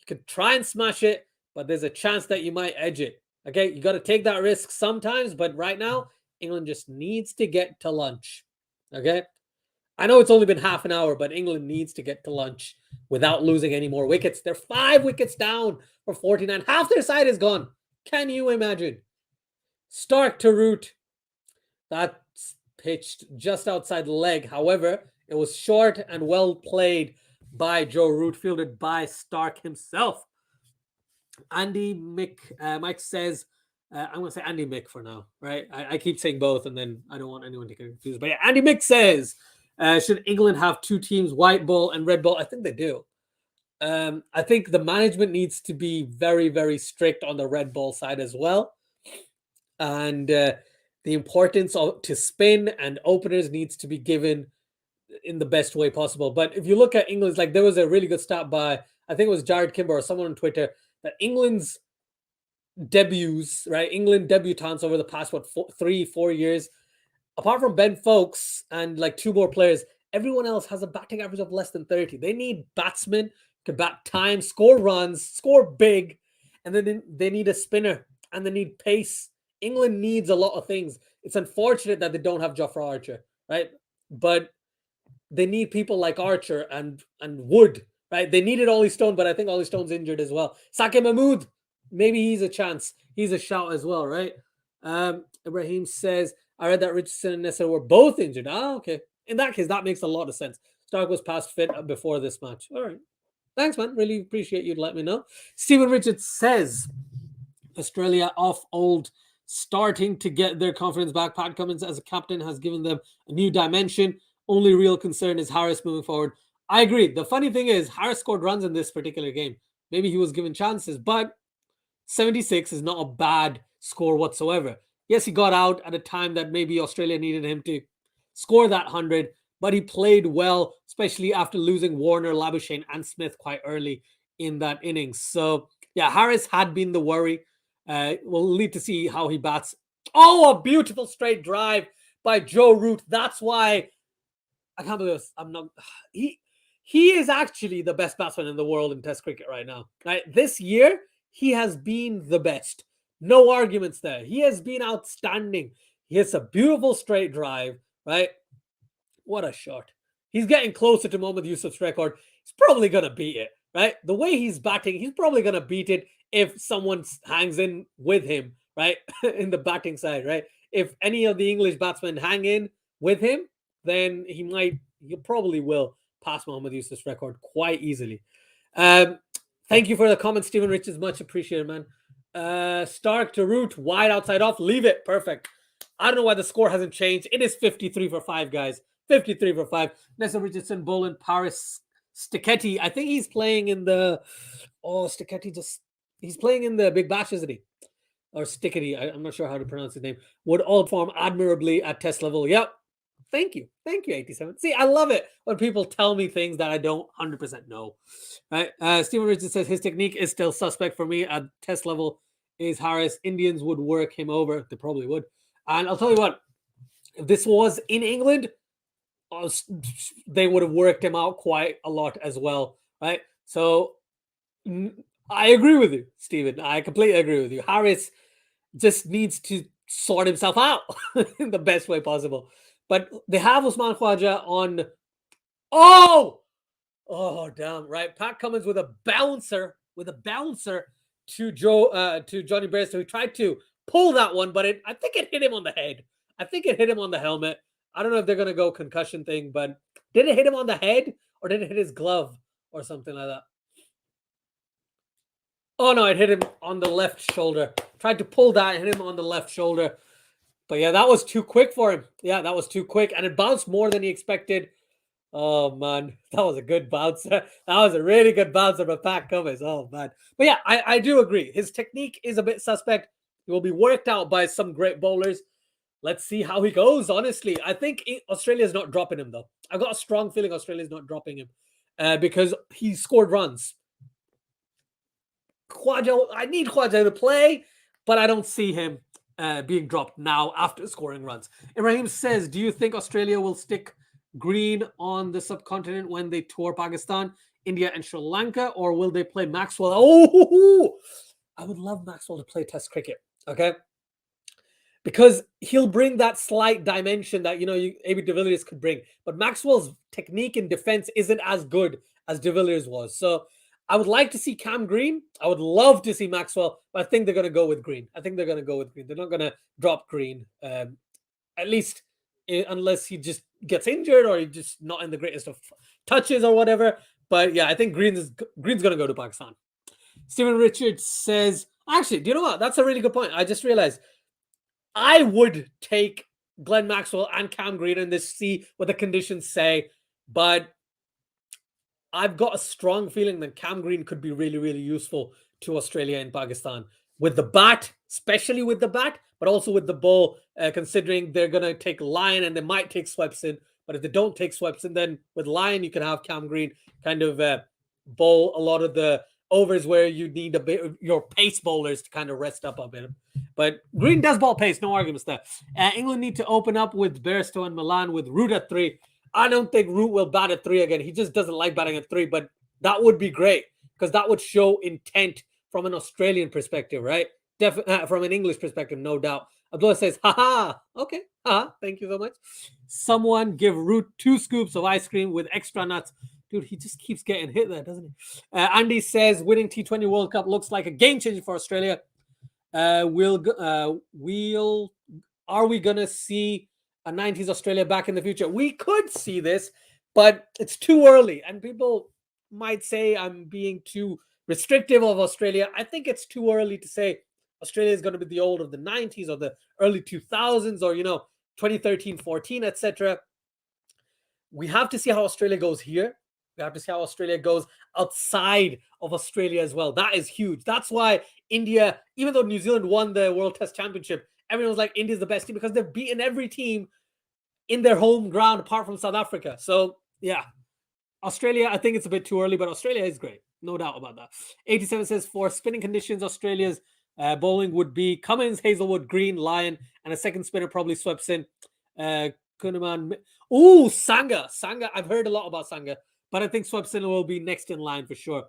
[SPEAKER 1] You can try and smash it, but there's a chance that you might edge it. Okay, you got to take that risk sometimes, but right now, England just needs to get to lunch. Okay, I know it's only been half an hour, but England needs to get to lunch without losing any more wickets. They're 5 wickets down for 49. Half their side is gone. Can you imagine? Starc to Root. That's pitched just outside the leg. However, it was short and well played by Joe Root, fielded by Starc himself. Andy Mick, Mike says, I'm going to say Andy Mick for now, right? I keep saying both, and then I don't want anyone to get confused. But yeah, Andy Mick says, should England have 2 teams, white ball and red ball? I think they do. I think the management needs to be very, very strict on the red ball side as well. And the importance to spin and openers needs to be given in the best way possible. But if you look at England's, like there was a really good stat by, I think it was Jared Kimber or someone on Twitter, that England's debuts, right? England debutants over the past, 3-4 years, apart from Ben Foakes and like 2 more players, everyone else has a batting average of less than 30. They need batsmen to bat time, score runs, score big, and then they need a spinner and they need pace. England needs a lot of things. It's unfortunate that they don't have Jofra Archer, right? But they need people like Archer and Wood, right? They needed Ollie Stone, but I think Ollie Stone's injured as well. Saqib Mahmood, maybe he's a chance. He's a shout as well, right? Ibrahim says, I read that Richardson and Nessa were both injured. Ah, okay. In that case, that makes a lot of sense. Starc was past fit before this match. All right. Thanks, man. Really appreciate you to let me know. Stephen Richards says, Australia off old, starting to get their confidence back. Pat Cummins as a captain has given them a new dimension. Only real concern is Harris moving forward. I agree. The funny thing is, Harris scored runs in this particular game. Maybe he was given chances, but 76 is not a bad score whatsoever. Yes, he got out at a time that maybe Australia needed him to score that 100, but he played well, especially after losing Warner, Labuschagne, and Smith quite early in that innings. So, yeah, Harris had been the worry. We'll need to see how he bats. Oh, a beautiful straight drive by Joe Root. That's why I can't believe this. I'm not. He is actually the best batsman in the world in Test cricket right now. Right, this year he has been the best. No arguments there. He has been outstanding. He hits a beautiful straight drive. Right, what a shot. He's getting closer to Mohammad Yusuf's record. He's probably gonna beat it. Right, the way he's batting, he's probably gonna beat it if someone hangs in with him. Right, in the batting side. Right, if any of the English batsmen hang in with him, then he probably will pass Mohammad Yusuf's record quite easily. Thank you for the comment, Stephen Richards. Much appreciated, man. Starc to Root, wide outside off. Leave it. Perfect. I don't know why the score hasn't changed. It is 53 for 5, guys. 53 for 5. Nessa Richardson, Boland, Paris, Stiketti. I think he's playing in the... Oh, Stiketti he's playing in the Big Bash, isn't he? Or Stickety. I'm not sure how to pronounce his name. Would all perform admirably at Test level. Yep. Thank you. Thank you, 87. See, I love it when people tell me things that I don't 100% know. Right? Stephen Richards says his technique is still suspect for me at Test level. Is Harris. Indians would work him over. They probably would. And I'll tell you what, if this was in England, they would have worked him out quite a lot as well. Right? So I agree with you, Stephen. I completely agree with you. Harris just needs to sort himself out in the best way possible. But they have Usman Khawaja on. Oh, damn! Right, Pat Cummins with a bouncer to Jonny Bairstow. He tried to pull that one, but I think it hit him on the head. I think it hit him on the helmet. I don't know if they're gonna go concussion thing, but did it hit him on the head or did it hit his glove or something like that? Oh no, it hit him on the left shoulder. Tried to pull that, hit him on the left shoulder. But yeah, that was too quick for him. Yeah, that was too quick. And it bounced more than he expected. Oh, man. That was a good bouncer. That was a really good bouncer by Pat Cummins. Oh, man. But yeah, I do agree. His technique is a bit suspect. He will be worked out by some great bowlers. Let's see how he goes, honestly. I think Australia's not dropping him, though. I've got a strong feeling Australia's not dropping him because he scored runs. I need Khawaja to play, but I don't see him being dropped now after scoring runs. Ibrahim says, do you think Australia will stick green on the subcontinent when they tour Pakistan, India, and Sri Lanka, or will they play Maxwell? Oh, I would love Maxwell to play Test cricket, okay? Because he'll bring that slight dimension that, AB de Villiers could bring. But Maxwell's technique in defense isn't as good as de Villiers was. So I would like to see Cam Green. I would love to see Maxwell, but I think they're going to go with Green. They're not going to drop Green, at least unless he just gets injured or he's just not in the greatest of touches or whatever. But yeah, I think Green's going to go to Pakistan. Stephen Richards says, actually, do you know what? That's a really good point. I just realized I would take Glenn Maxwell and Cam Green in this, see what the conditions say. But I've got a strong feeling that Cam Green could be really, really useful to Australia and Pakistan with the bat, especially with the bat, but also with the ball, considering they're going to take Lyon and they might take Swepson. But if they don't take Swepson, then with Lyon, you can have Cam Green kind of bowl a lot of the overs where you need a bit of your pace bowlers to kind of rest up a bit. But Green does ball pace, no arguments there. England need to open up with Bairstow and Malan with Root at 3. I don't think Root will bat at 3 again. He just doesn't like batting at 3, but that would be great because that would show intent from an Australian perspective, right? From an English perspective, no doubt. Abdullah says, haha, okay, haha, thank you so much. Someone give Root 2 scoops of ice cream with extra nuts. Dude, he just keeps getting hit there, doesn't he? Andy says, winning T20 World Cup looks like a game changer for Australia. Are we going to see a 90s Australia back in the future? We could see this, but it's too early. And people might say I'm being too restrictive of Australia. I think it's too early to say Australia is going to be the old of the 90s or the early 2000s or, 2013, 14, etc. We have to see how Australia goes here. We have to see how Australia goes outside of Australia as well. That is huge. That's why India, even though New Zealand won the World Test Championship, everyone was like, India's the best team because they've beaten every team in their home ground apart from South Africa. So, yeah. Australia, I think it's a bit too early, but Australia is great. No doubt about that. 87 says, for spinning conditions, Australia's bowling would be Cummins, Hazelwood, Green, Lyon, and a second spinner probably Swepson. Kuhnemann. Ooh, Sangha. I've heard a lot about Sangha, but I think Swepson will be next in line for sure.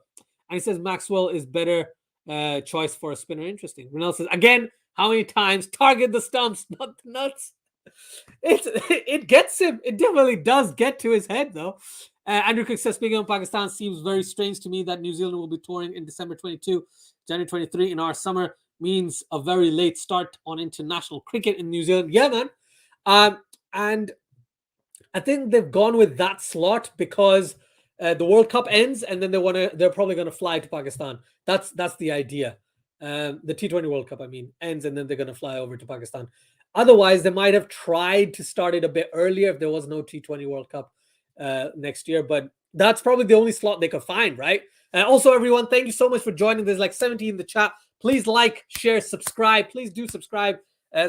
[SPEAKER 1] And he says Maxwell is better choice for a spinner. Interesting. Ronald says, again, how many times? Target the stumps, not the nuts. It gets him. It definitely does get to his head, though. Andrew Cook says, speaking of Pakistan, seems very strange to me that New Zealand will be touring in December 22, January 23 in our summer. Means a very late start on international cricket in New Zealand. Yeah, man. And I think they've gone with that slot because the World Cup ends and then they're probably going to fly to Pakistan. That's the idea. The T20 World Cup, ends and then they're going to fly over to Pakistan. Otherwise, they might have tried to start it a bit earlier if there was no T20 World Cup next year. But that's probably the only slot they could find, right? Also, everyone, thank you so much for joining. There's like 70 in the chat. Please like, share, subscribe. Please do subscribe.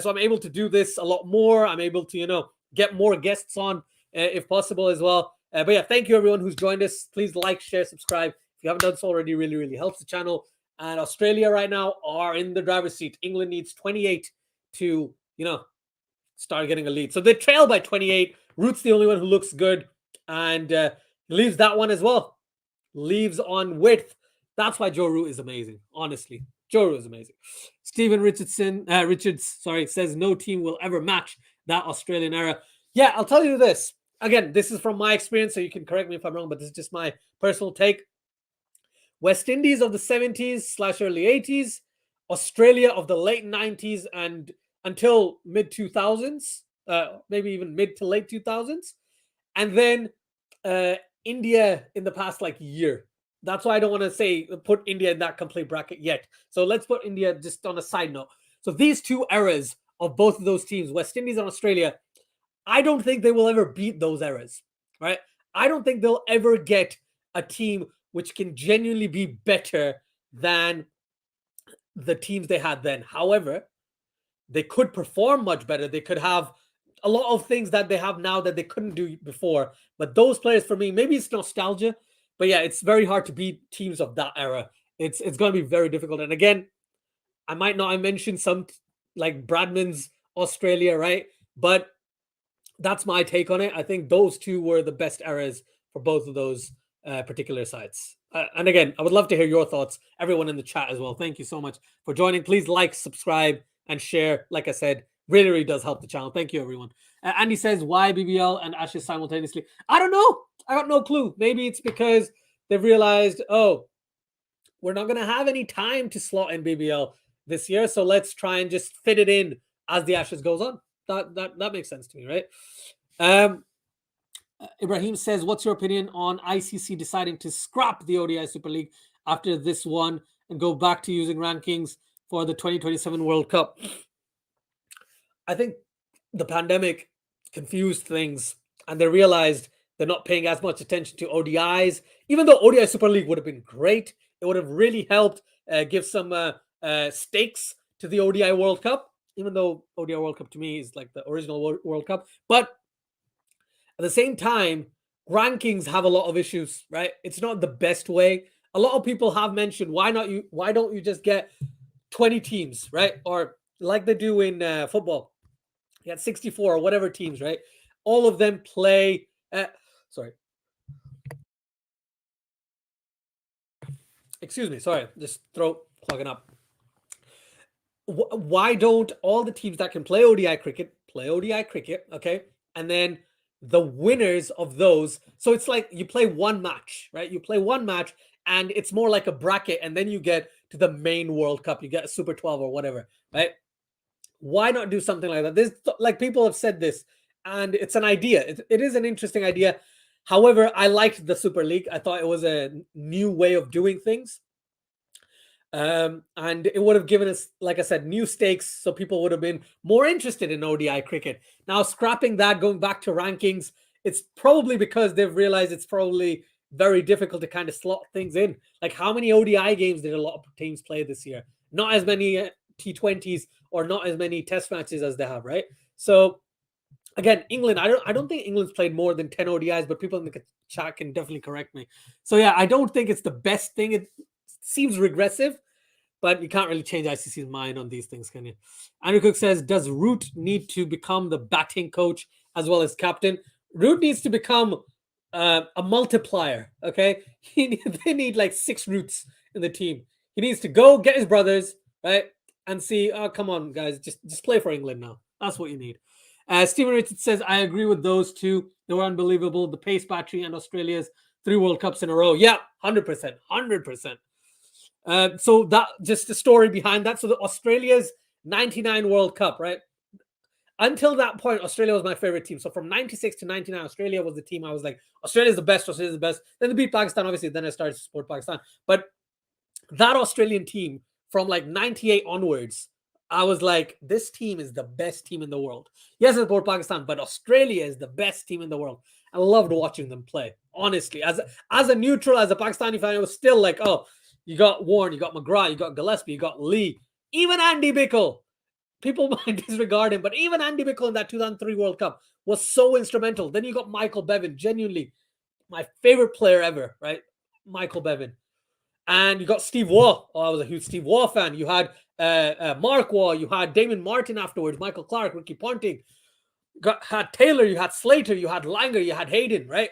[SPEAKER 1] So I'm able to do this a lot more. I'm able to, get more guests on if possible as well. But yeah, thank you everyone who's joined us. Please like, share, subscribe. If you haven't done so already, really, really helps the channel. And Australia right now are in the driver's seat. England needs 28 to, start getting a lead. So they trail by 28. Root's the only one who looks good. And leaves that one as well. Leaves on width. That's why Joe Root is amazing. Honestly, Joe Root is amazing. Stephen Richards says no team will ever match that Australian era. Yeah, I'll tell you this. Again, this is from my experience, so you can correct me if I'm wrong, but this is just my personal take. West Indies of the 70s/early 80s, Australia of the late 90s and until mid 2000s, maybe even mid to late 2000s, and then India in the past year. That's why I don't want to say put India in that complete bracket yet. So let's put India just on a side note. So these two eras of both of those teams, West Indies and Australia, I don't think they will ever beat those eras, right? I don't think they'll ever get a team which can genuinely be better than the teams they had then. However, they could perform much better. They could have a lot of things that they have now that they couldn't do before. But those players, for me, maybe it's nostalgia, but yeah, it's very hard to beat teams of that era. It's going to be very difficult. And again, I might not have mentioned some like Bradman's Australia, right? But that's my take on it. I think those two were the best eras for both of those particular sites. And again, I would love to hear your thoughts, everyone in the chat as well. Thank you so much for joining. Please like, subscribe, and share. Like I said, really, really does help the channel. Thank you, everyone. Andy says, why BBL and Ashes simultaneously? I don't know. I got no clue. Maybe it's because they've realized, oh, we're not going to have any time to slot in BBL this year. So let's try and just fit it in as the Ashes goes on. That makes sense to me, right? Ibrahim says, what's your opinion on ICC deciding to scrap the ODI Super League after this one and go back to using rankings for the 2027 World Cup? I think the pandemic confused things and they realized they're not paying as much attention to ODIs, even though ODI Super League would have been great. It would have really helped give some stakes to the ODI World Cup, even though ODI World Cup to me is like the original World Cup. But at the same time, rankings have a lot of issues, right? It's not the best way. A lot of people have mentioned, why don't you just get 20 teams, right? Or like they do in football, you got 64 or whatever teams, right? All of them play. Sorry. Excuse me. Sorry. Just throat clogging up. Why don't all the teams that can play ODI cricket play ODI cricket? Okay. And then the winners of those. So it's like you play one match, right? You play one match and it's more like a bracket. And then you get to the main World Cup. You get a Super 12 or whatever, right? Why not do something like that? This, like, people have said this, and it's an idea. It is an interesting idea. However, I liked the Super League. I thought it was a new way of doing things. And it would have given us, like I said, new stakes, so people would have been more interested in ODI cricket. Now, scrapping that, going back to rankings, it's probably because they've realized it's probably very difficult to kind of slot things in. Like, how many ODI games did a lot of teams play this year? Not as many T20s or not as many test matches as they have, right? So again, England, I don't think England's played more than 10 ODIs, but people in the chat can definitely correct me. So yeah, I don't think it's the best thing. It seems regressive, but you can't really change ICC's mind on these things, can you? Andrew Cook says, does Root need to become the batting coach as well as captain? Root needs to become a multiplier, okay? They need like 6 Roots in the team. He needs to go get his brothers, right? And see, oh, come on, guys, just play for England now. That's what you need. Stephen Richards says, I agree with those two. They were unbelievable. The pace battery and Australia's 3 World Cups in a row. Yeah, 100%. 100%. So that, just the story behind that. So the Australia's 99 World Cup, right? Until that point, Australia was my favorite team. So from 96 to 99, Australia was the team I was like, Australia's the best, Australia's the best. Then they beat Pakistan, obviously. Then I started to support Pakistan. But that Australian team from like 98 onwards, I was like, this team is the best team in the world. Yes, I support Pakistan, but Australia is the best team in the world. I loved watching them play, honestly. As a neutral, as a Pakistani fan, it was still like, oh, you got Warren, you got McGrath, you got Gillespie, you got Lee, even Andy Bickle. People might disregard him, but even Andy Bickle in that 2003 World Cup was so instrumental. Then you got Michael Bevan, genuinely my favorite player ever, right? Michael Bevan. And you got Steve Waugh. Oh, I was a huge Steve Waugh fan. You had Mark Waugh. You had Damon Martin afterwards, Michael Clark, Ricky Ponting. Had Taylor. You had Slater. You had Langer. You had Hayden, right?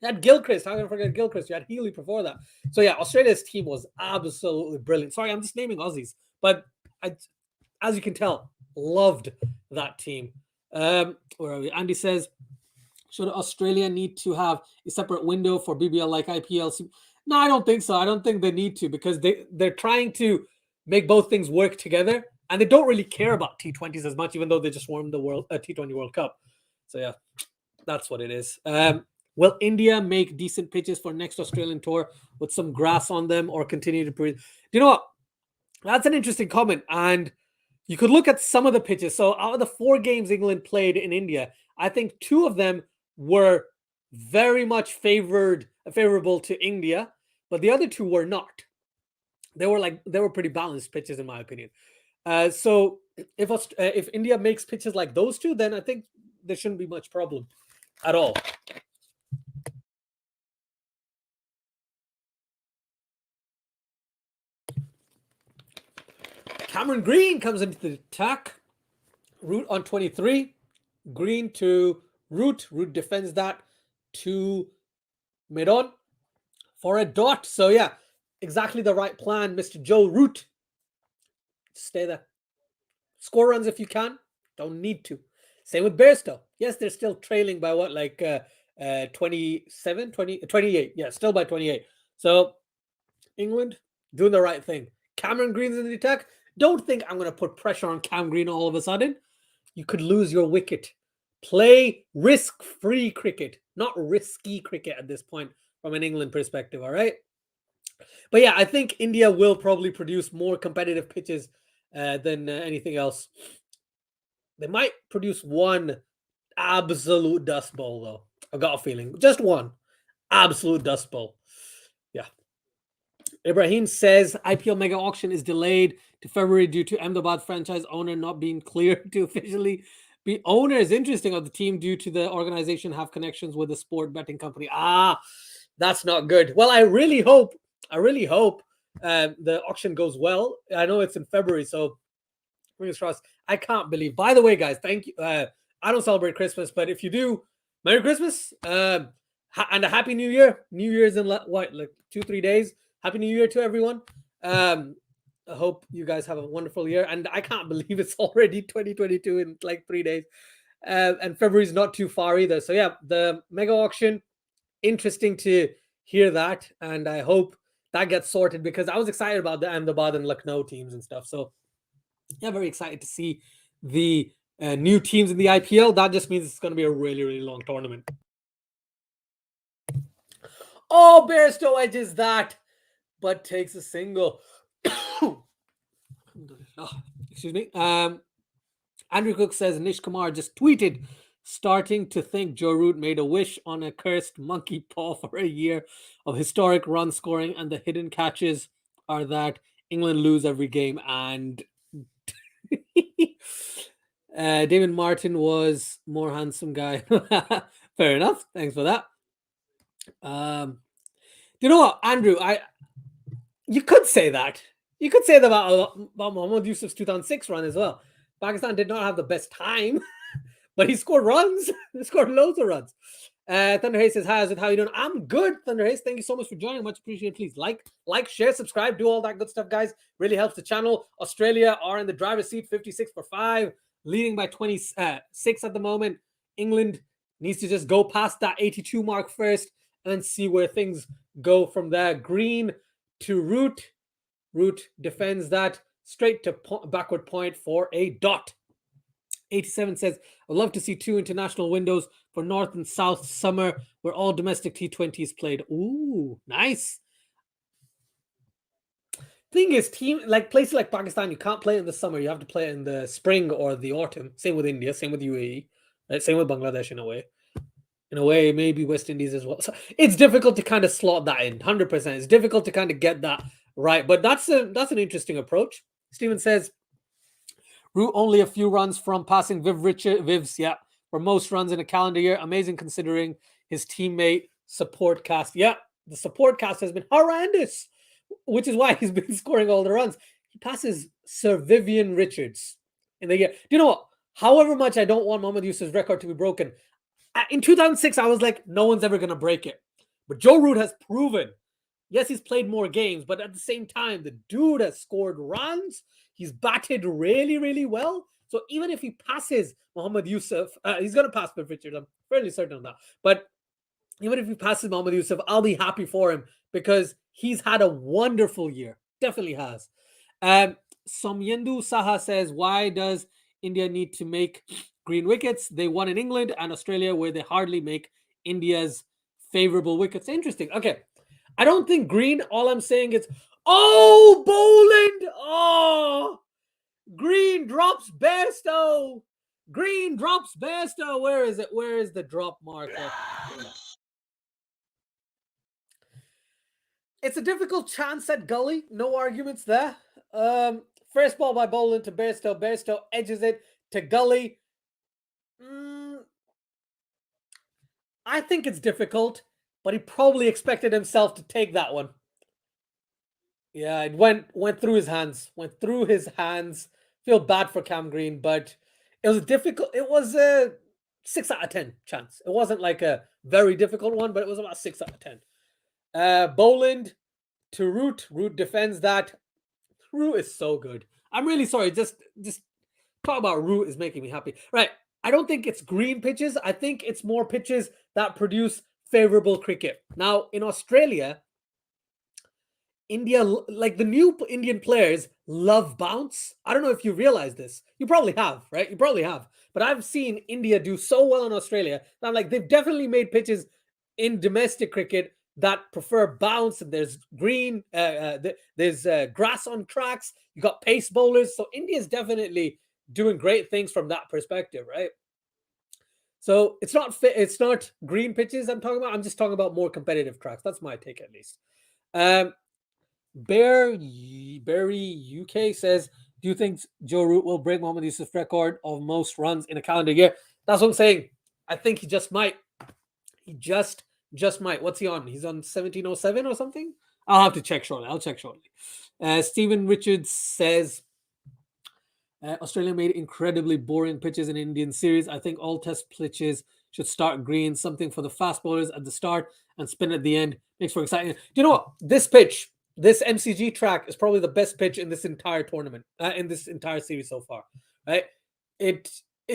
[SPEAKER 1] You had Gilchrist. How can I forget Gilchrist? You had Healy before that. So yeah, Australia's team was absolutely brilliant. Sorry, I'm just naming Aussies. But as you can tell, loved that team. Where are we? Andy says, should Australia need to have a separate window for BBL like IPL? No, I don't think so. I don't think they need to, because they're trying to make both things work together, and they don't really care about T20s as much, even though they just won the T20 World Cup. So yeah, that's what it is. Will India make decent pitches for next Australian tour with some grass on them, or continue to breathe? Do you know what? That's an interesting comment, and you could look at some of the pitches. So out of the 4 games England played in India, I think 2 of them were very much favorable to India, but the other 2 were not. They were pretty balanced pitches, in my opinion. So if India makes pitches like those 2, then I think there shouldn't be much problem at all. Cameron Green comes into the attack. Root on 23. Green to Root. Root defends that to mid-on for a dot. So yeah, exactly the right plan, Mr. Joe Root. Stay there. Score runs if you can. Don't need to. Same with Bairstow. Yes, they're still trailing by what, like 27, 20, 28. Yeah, still by 28. So England doing the right thing. Cameron Green's in the attack. Don't think I'm going to put pressure on Cam Green all of a sudden. You could lose your wicket. Play risk-free cricket, not risky cricket at this point from an England perspective, all right? But yeah, I think India will probably produce more competitive pitches than anything else. They might produce one absolute dust bowl, though. I've got a feeling. Just one absolute dust bowl. Yeah. Ibrahim says IPL mega auction is delayed to February due to Ahmedabad franchise owner not being cleared to officially be owners. Interesting of the team due to the organization have connections with the sport betting company. That's not good. Well, I really hope the auction goes well. I know it's in February, so fingers crossed. I can't believe. By the way, guys, thank you. I don't celebrate Christmas, but if you do, Merry Christmas and a Happy New Year. New Year's in like 2-3 days. Happy New Year to everyone. I hope you guys have a wonderful year. And I can't believe it's already 2022 in like 3 days. And February's not too far either. So yeah, the mega auction, interesting to hear that. And I hope that gets sorted because I was excited about the Ahmedabad and Lucknow teams and stuff. So yeah, very excited to see the new teams in the IPL. That just means it's going to be a really, really long tournament. Oh, Bairstow edges that, but takes a single. Excuse me. Andrew Cook says Nish Kumar just tweeted, starting to think Joe Root made a wish on a cursed monkey paw for a year of historic run scoring, and the hidden catches are that England lose every game. And David Martin was more handsome guy. Fair enough. Thanks for that. You know what, Andrew? You could say that. You could say that about Mohammad Yusuf's 2006 run as well. Pakistan did not have the best time, but he scored runs. He scored loads of runs. Thunder Hayes says, hi, Azad, how you doing? I'm good, Thunder Hayes. Thank you so much for joining. Much appreciated. Please like, share, subscribe, do all that good stuff, guys. Really helps the channel. Australia are in the driver's seat, 56 for 5, leading by 26 at the moment. England needs to just go past that 82 mark first and then see where things go from there. Green to Root. Root defends that straight to backward point for a dot. 87 says, I'd love to see 2 international windows for North and South summer where all domestic T20s played. Ooh, nice. Thing is, places like Pakistan, you can't play in the summer. You have to play in the spring or the autumn. Same with India, same with UAE, right? Same with Bangladesh in a way. In a way, maybe West Indies as well. So it's difficult to kind of slot that in, 100%. It's difficult to kind of get that right. But that's an interesting approach. Steven says, Root only a few runs from passing Viv's, yeah, for most runs in a calendar year. Amazing considering his teammate support cast. Yeah, the support cast has been horrendous, which is why he's been scoring all the runs. He passes Sir Vivian Richards in the year. Do you know what? However much I don't want Mohammad Yusuf's record to be broken, in 2006, I was like, no one's ever going to break it. But Joe Root has proven, yes, he's played more games, but at the same time, the dude has scored runs. He's batted really, really well. So even if he passes Mohammad Yusuf, he's going to pass Viv Richards. I'm fairly certain of that. But even if he passes Mohammad Yusuf, I'll be happy for him because he's had a wonderful year. Definitely has. Somyendu Saha says, why does India need to make green wickets? They won in England and Australia where they hardly make India's favorable wickets. Interesting. Okay. I don't think green. All I'm saying is, oh, Boland. Oh, green drops Bairstow. Green drops Bairstow. Where is it? Where is the drop marker? It's a difficult chance at gully. No arguments there. First ball by Boland to Bairstow. Bairstow edges it to gully. I think it's difficult, but he probably expected himself to take that one. Yeah, it went through his hands. Went through his hands. Feel bad for Cam Green, but it was difficult. It was a 6 out of 10 chance. It wasn't like a very difficult one, but it was about 6 out of 10. Boland to Root. Root defends that. Root is so good. I'm really sorry. Just talk about Root is making me happy. Right. I don't think it's green pitches. I think it's more pitches that produce favorable cricket. Now, in Australia, India, like the new Indian players, love bounce. I don't know if you realize this. You probably have, right? You probably have. But I've seen India do so well in Australia. And I'm like, they've definitely made pitches in domestic cricket that prefer bounce. And there's green, there's grass on tracks. You got pace bowlers. So India's definitely doing great things from that perspective, right? So it's not it's not green pitches I'm talking about. I'm just talking about more competitive tracks. That's my take at least. Um, Barry UK says, "Do you think Joe Root will break Mohammad Yusuf's record of most runs in a calendar year?" That's what I'm saying. I think he just might. He just might. What's he on? He's on 1707 or something. I'll have to check shortly. I'll check shortly. Stephen Richards says, Australia made incredibly boring pitches in Indian series. I think all test pitches should start green, something for the fast bowlers at the start and spin at the end. Makes for exciting. Do you know what? This pitch, this MCG track is probably the best pitch in this entire tournament, in this entire series so far, right? It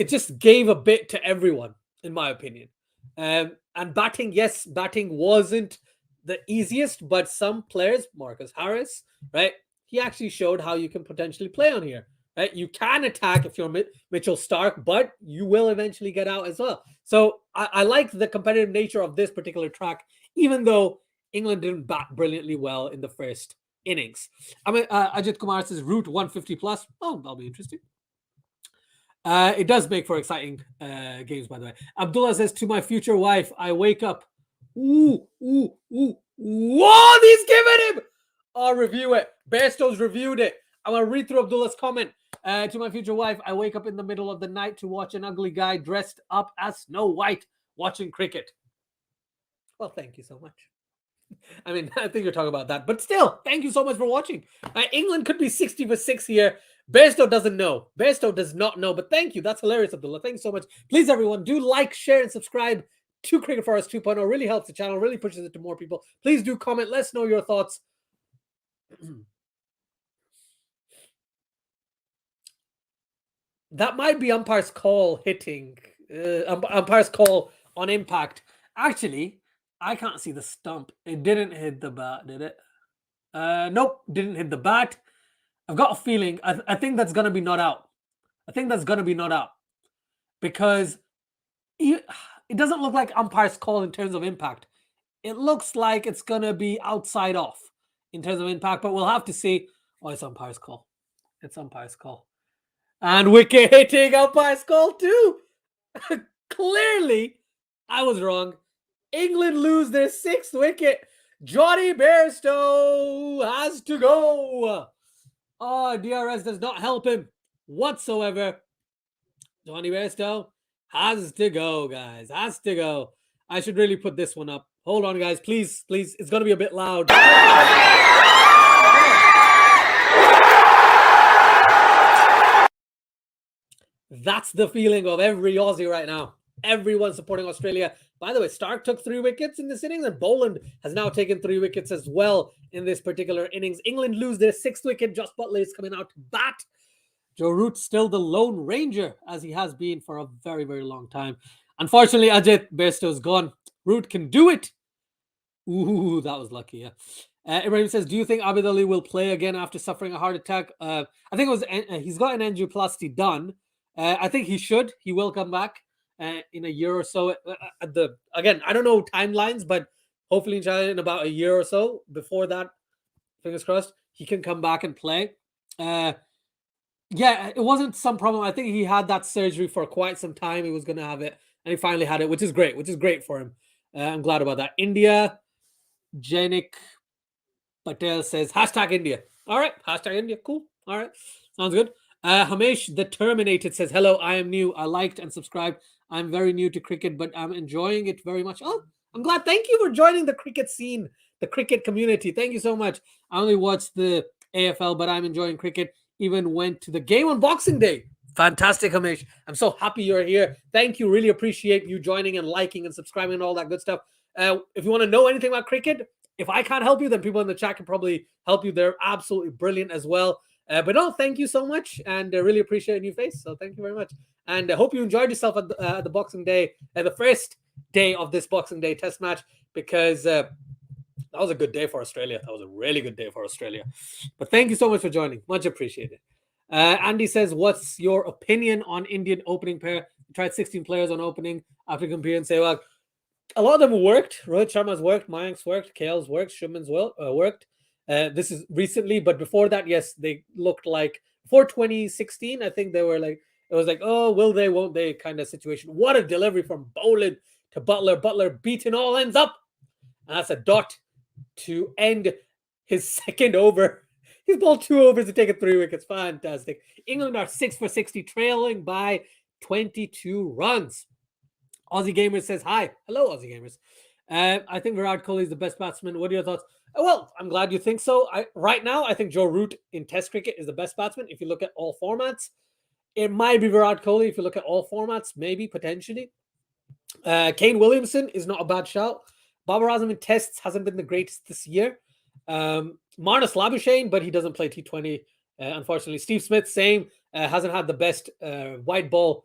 [SPEAKER 1] just gave a bit to everyone, in my opinion. And batting, yes, batting wasn't the easiest, but some players, Marcus Harris, right? He actually showed how you can potentially play on here. Right? You can attack if you're Mitchell Starc, but you will eventually get out as well. So I like the competitive nature of this particular track, even though England didn't bat brilliantly well in the first innings. I mean, Ajit Kumar says Root 150 plus. Oh, that'll be interesting. It does make for exciting games, by the way. Abdullah says, to my future wife, I wake up. Ooh. What he's giving him? I'll review it. Bairstow's reviewed it. I'm going to read through Abdullah's comment. To my future wife, I wake up in the middle of the night to watch an ugly guy dressed up as Snow White watching cricket. Well, thank you so much. I mean, I think you're talking about that. But still, thank you so much for watching. England could be 60 for 6 here. Bairstow doesn't know. Bairstow does not know. But thank you. That's hilarious, Abdullah. Thanks so much. Please, everyone, do like, share, and subscribe to Cricket for Us 2.0. Really helps the channel. Really pushes it to more people. Please do comment. Let us know your thoughts. That might be umpire's call hitting. Umpire's call on impact. Actually, I can't see the stump. It didn't hit the bat, did it? Nope, didn't hit the bat. I've got a feeling. I think that's going to be not out. I think that's going to be not out. Because it doesn't look like umpire's call in terms of impact. It looks like it's going to be outside off in terms of impact, but we'll have to see. Oh, it's umpire's call. It's umpire's call. And wicket hitting umpire's call too. Clearly, I was wrong. England lose their 6th wicket. Jonny Bairstow has to go. Oh, DRS does not help him whatsoever. Jonny Bairstow has to go, guys. Has to go. I should really put this one up. Hold on, guys. Please, please. It's going to be a bit loud. That's the feeling of every Aussie right now. Everyone supporting Australia. By the way, Starc took 3 wickets in this innings, and Boland has now taken 3 wickets as well in this particular innings. England lose their 6th wicket. Josh Buttler is coming out to bat. Joe Root's still the Lone Ranger, as he has been for a very, very long time. Unfortunately, Ajit, Bairstow's gone. Root can do it. Ooh, that was lucky, yeah. Ibrahim says, do you think Abid Ali will play again after suffering a heart attack? I think it was he's got an angioplasty done. I think he should. He will come back in a year or so. Again, I don't know timelines, but hopefully in about a year or so. Before that, fingers crossed, he can come back and play. Yeah, it wasn't some problem. I think he had that surgery for quite some time. He was going to have it, and he finally had it, which is great for him. I'm glad about that. India, Janik Patel says, #India. All right, #India. Cool. All right, sounds good. Hamesh the Terminated says, hello, I am new. I liked and subscribed. I'm very new to cricket, but I'm enjoying it very much. Oh, I'm glad. Thank you for joining the cricket scene. the cricket community. Thank you so much. I only watched the AFL, but I'm enjoying cricket. Even went to the game on Boxing Day. Fantastic, Hamish. I'm so happy you're here. Thank you. Really appreciate you joining and liking and subscribing and all that good stuff. If you want to know anything about cricket, if I can't help you, then people in the chat can probably help you. They're absolutely brilliant as well. But no, thank you so much, and really appreciate a new face. So thank you very much, and I hope you enjoyed yourself at the Boxing Day, the first day of this Boxing Day Test match, because that was a good day for Australia. That was a really good day for Australia. But thank you so much for joining. Much appreciated. Andy says, what's your opinion on Indian opening pair? We tried 16 players on opening after competing and say, well, a lot of them worked. Rohit Sharma's worked, Mayank's worked, KL's worked, Shubman's worked. This is recently, but before that, yes, they looked like, before 2016, I think they were like, it was like, oh, will they, won't they kind of situation. What a delivery from Boland to Buttler. Buttler beating all ends up. And that's a dot to end his second over. He's bowled 2 overs to take it 3 wickets. Fantastic. England are 6 for 60, trailing by 22 runs. Aussie Gamers says, hi. Hello, Aussie Gamers. I think Virat Kohli is the best batsman. What are your thoughts? Well, I'm glad you think so. Right now, I think Joe Root in Test cricket is the best batsman. If you look at all formats, it might be Virat Kohli. If you look at all formats, maybe, potentially. Kane Williamson is not a bad shout. Babar Azam in Tests hasn't been the greatest this year. Marnus Labuschagne, but he doesn't play T20, unfortunately. Steve Smith, same. Hasn't had the best white ball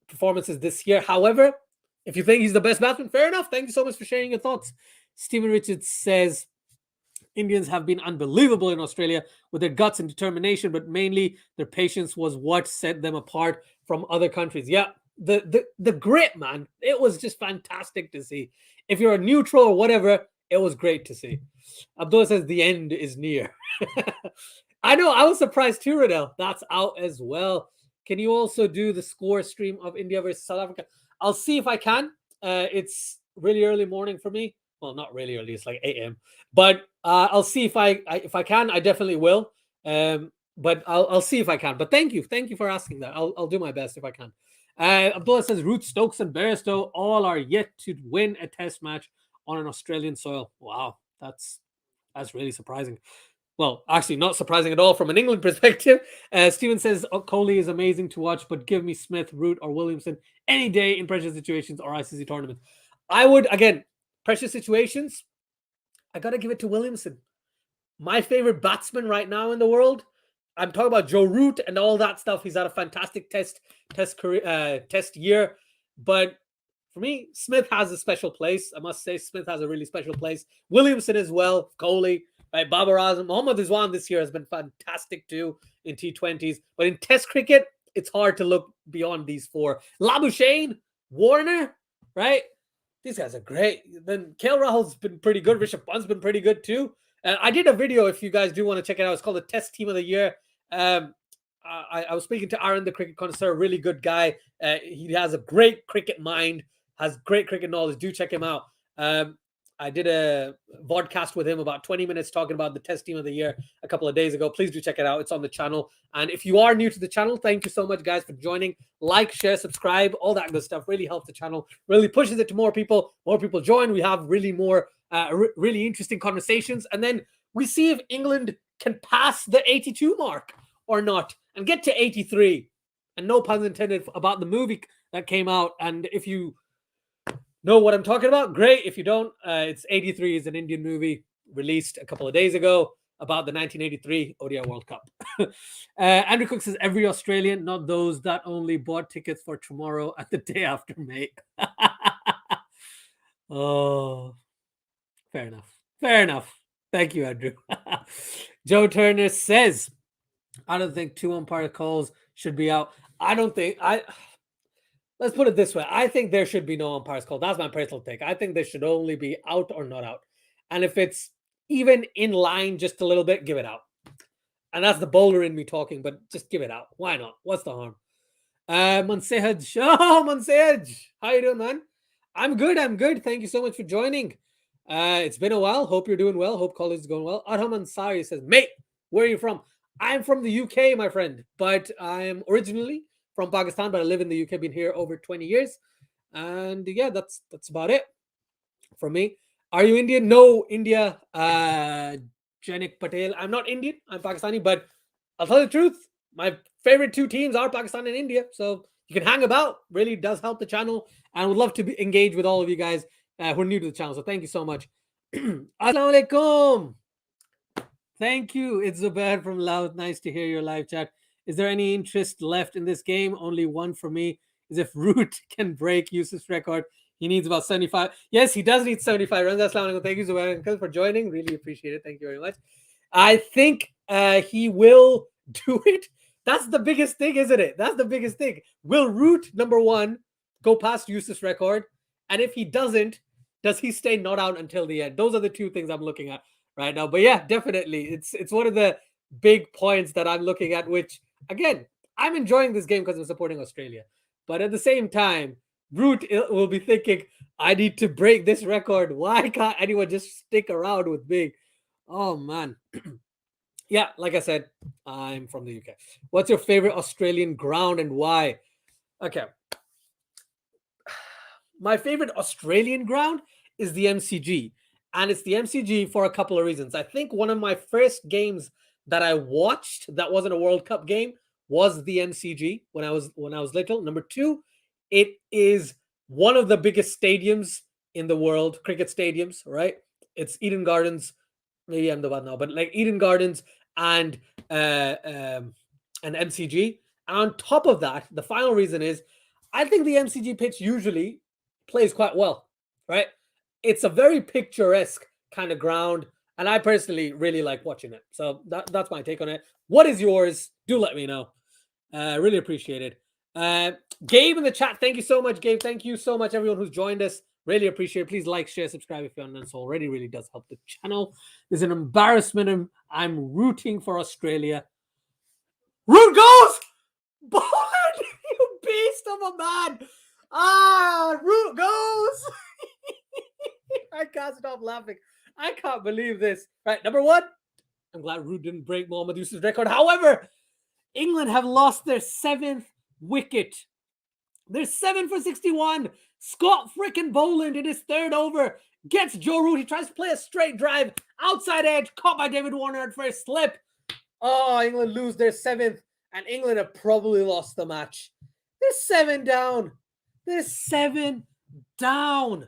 [SPEAKER 1] performances this year. However, if you think he's the best batsman, fair enough. Thank you so much for sharing your thoughts. Stephen Richards says, Indians have been unbelievable in Australia with their guts and determination, but mainly their patience was what set them apart from other countries. Yeah, the grit, man. It was just fantastic to see. If you're a neutral or whatever, it was great to see. Abdullah says the end is near. I know, I was surprised too, Radel. That's out as well. Can you also do the score stream of India versus South Africa? I'll see if I can. It's really early morning for me. Well, not really early. It's like 8 a.m. But I'll see if I can. I definitely will. But I'll see if I can. But thank you for asking that. I'll do my best if I can. Abdullah says Root, Stokes, and Bairstow all are yet to win a Test match on an Australian soil. Wow, that's really surprising. Well, actually, not surprising at all from an England perspective. Steven says, Kohli is amazing to watch, but give me Smith, Root, or Williamson any day in pressure situations or ICC tournaments. I would, again, pressure situations, I got to give it to Williamson. My favorite batsman right now in the world. I'm talking about Joe Root and all that stuff. He's had a fantastic test year. But for me, Smith has a special place. I must say, Smith has a really special place. Williamson as well, Kohli. Right, Babar Azam, Mohammad Rizwan this year has been fantastic too in T20s. But in Test cricket, it's hard to look beyond these 4. Labuschagne, Warner, right? These guys are great. Then KL Rahul's been pretty good. Rishabh Pant's been pretty good too. I did a video, if you guys do want to check it out. It's called the Test Team of the Year. I was speaking to Aaron, the cricket connoisseur, a really good guy. He has a great cricket mind, has great cricket knowledge. Do check him out. I did a vodcast with him about 20 minutes talking about the Test Team of the Year a couple of days ago. Please do check it out. It's on the channel. And if you are new to the channel, thank you so much, guys, for joining. Like, share, subscribe, all that good stuff. Really helps the channel. Really pushes it to more people. More people join. We have really more really interesting conversations. And then we see if England can pass the 82 mark or not and get to 83. And no pun intended about the movie that came out. And if you know what I'm talking about, great. If you don't, it's 83 is an Indian movie released a couple of days ago about the 1983 ODI World Cup. Andrew Cook says every Australian, not those that only bought tickets for tomorrow and the day after, mate. Oh, fair enough. Thank you, Andrew. Joe Turner says, I don't think 2 umpire calls should be out. Let's put it this way. I think there should be no umpires called. That's my personal take. I think there should only be out or not out. And if it's even in line just a little bit, give it out. And that's the bowler in me talking, but just give it out. Why not? What's the harm? Mansehaj. Oh, Mansehaj. How you doing, man? I'm good. Thank you so much for joining. It's been a while. Hope you're doing well. Hope college is going well. Adham Ansari says, mate, where are you from? I'm from the UK, my friend, but I'm originally from Pakistan, but I live in the UK, been here over 20 years. And yeah, that's about it for me. Are you Indian? No, India. Janik Patel. I'm not Indian. I'm Pakistani, but I'll tell you the truth. My favorite two teams are Pakistan and India. So you can hang about. Really does help the channel. And would love to engage with all of you guys who are new to the channel. So thank you so much. Assalamu alaikum. Thank you. It's Zubair from Laos. Nice to hear your live chat. Is there any interest left in this game? Only one for me is if Root can break Yusuf's record. He needs about 75. Yes, he does need 75 runs. Assalamu alaikum. Thank you, Zubair Uncle, for joining. Really appreciate it. Thank you very much. I think he will do it. That's the biggest thing, isn't it? That's the biggest thing. Will Root, number one, go past Yusuf's record? And if he doesn't, does he stay not out until the end? Those are the two things I'm looking at right now. But yeah, definitely. It's one of the big points that I'm looking at, which, again, I'm enjoying this game because I'm supporting Australia. But at the same time, Root will be thinking, I need to break this record. Why can't anyone just stick around with me? Oh, man. Yeah, like I said, I'm from the UK. What's your favorite Australian ground and why? Okay. My favorite Australian ground is the MCG. And it's the MCG for a couple of reasons. I think one of my first games that I watched that wasn't a World Cup game was the MCG when I was little. Number two, it is one of the biggest stadiums in the world, cricket stadiums, right? It's Eden Gardens. Maybe I'm the one now, but like Eden Gardens and MCG. And on top of that, the final reason is I think the MCG pitch usually plays quite well, right? It's a very picturesque kind of ground, and I personally really like watching it. So that's my take on it. What is yours? Do let me know. Really appreciate it. Gabe in the chat, thank you so much, Gabe. Thank you so much, everyone who's joined us. Really appreciate it. Please like, share, subscribe if you haven't done so already. Really does help the channel. There's an embarrassment. I'm rooting for Australia. Root goes! Boland! You beast of a man! Root goes! I can't stop laughing. I can't believe this. Right, number one, I'm glad Root didn't break Mohammad Yusuf's record. However, England have lost their 7th wicket. They're 7 for 61. Scott freaking Boland in his third over gets Joe Root. He tries to play a straight drive. Outside edge, caught by David Warner at first slip. Oh, England lose their 7th. And England have probably lost the match. They're 7 down. They're 7 down.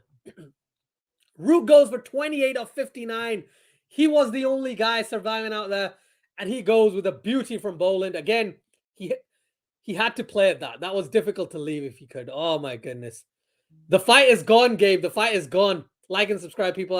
[SPEAKER 1] Root goes for 28 of 59. He was the only guy surviving out there. And he goes with a beauty from Boland. Again, he had to play at that. That was difficult to leave if he could. Oh, my goodness. The fight is gone, Gabe. The fight is gone. Like and subscribe, people.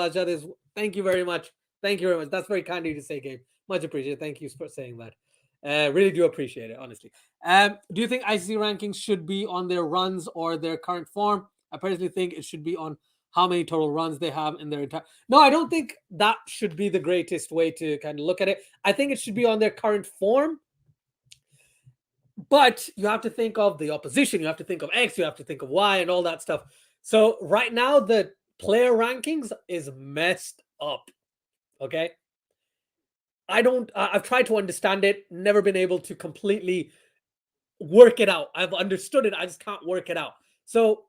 [SPEAKER 1] Thank you very much. Thank you very much. That's very kind of you to say, Gabe. Much appreciated. Thank you for saying that. Really do appreciate it, honestly. Do you think ICC rankings should be on their runs or their current form? I personally think it should be on how many total runs they have in their entire... No, I don't think that should be the greatest way to kind of look at it. I think it should be on their current form. But you have to think of the opposition. You have to think of X. You have to think of Y and all that stuff. So right now, the player rankings is messed up. Okay? I've tried to understand it, never been able to completely work it out. I've understood it, I just can't work it out. So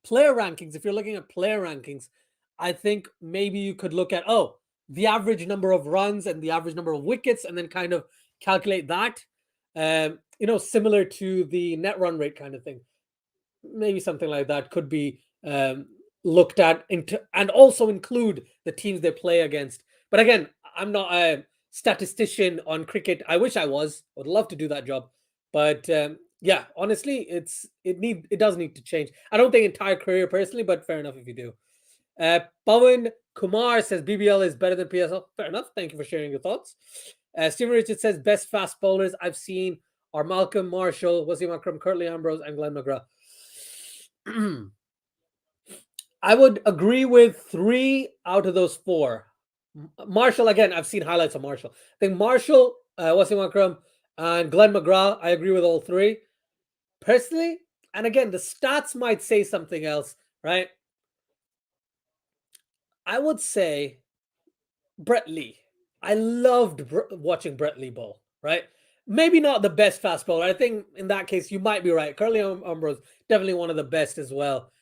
[SPEAKER 1] player rankings, if you're looking at player rankings, I think maybe you could look at, the average number of runs and the average number of wickets, and then kind of calculate that, similar to the net run rate kind of thing. Maybe something like that could be looked at and also include the teams they play against. But again, I'm not a statistician on cricket. I wish I was. I would love to do that job. But yeah, honestly, it does need to change. I don't think entire career personally, but fair enough if you do. Pawan Kumar says BBL is better than PSL. Fair enough. Thank you for sharing your thoughts. Stephen Richards says best fast bowlers I've seen are Malcolm Marshall, Wasim Akram, Curtly Ambrose, and Glenn McGrath. I would agree with 3 out of those 4. Marshall, again, I've seen highlights of Marshall. I think Marshall, Wasim Akram, and Glenn McGrath, I agree with all 3. Personally, and again, the stats might say something else, right? I would say Brett Lee. I loved watching Brett Lee bowl, right? Maybe not the best fast bowler. I think in that case, you might be right. Curtly Ambrose, definitely one of the best as well,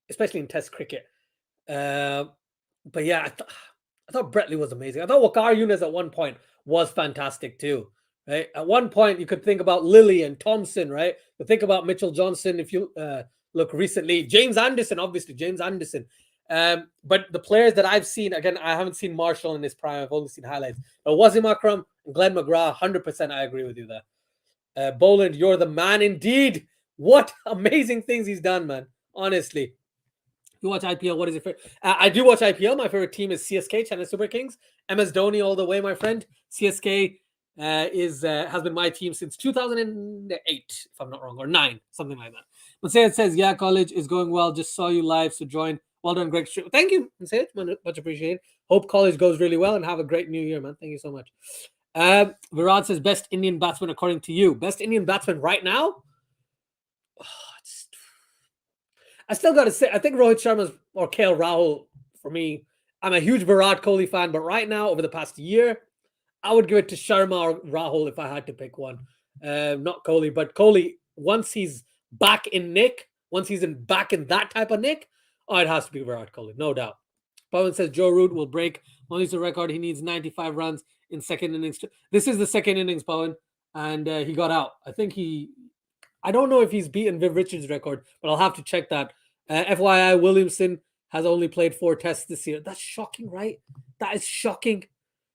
[SPEAKER 1] especially in Test cricket. But yeah, I thought Brett Lee was amazing. I thought Waqar Younis at one point was fantastic too. Right, at one point you could think about Lilly and Thompson, right? But think about Mitchell Johnson. If you look recently, James Anderson, obviously James Anderson. But the players that I've seen, again, I haven't seen Marshall in his prime. I've only seen highlights. But Wasim Akram and Glenn McGrath, 100%. I agree with you there. Boland, you're the man indeed. What amazing things he's done, man. Honestly. You watch IPL? What is your favorite? I do watch IPL. My favorite team is CSK, Chennai Super Kings. MS Dhoni all the way, my friend. CSK has been my team since 2008, if I'm not wrong, or 9, something like that. But Sayed says, yeah, college is going well. Just saw you live, so join. Well done, Greg. Thank you, Sayed. Much appreciated. Hope college goes really well and have a great new year, man. Thank you so much. Virat says, best Indian batsman according to you. Best Indian batsman right now? I still got to say, I think Rohit Sharma or KL Rahul for me. I'm a huge Virat Kohli fan, but right now, over the past year, I would give it to Sharma or Rahul if I had to pick one. Not Kohli, but Kohli, once he's back in nick, once he's back in that type of nick, it has to be Virat Kohli, no doubt. Pawan says Joe Root will break Moni's record. He needs 95 runs in second innings. This is the second innings, Pawan, and he got out. I don't know if he's beaten Viv Richards' record, but I'll have to check that. FYI, Williamson has only played 4 tests this year. That's shocking, right? That is shocking.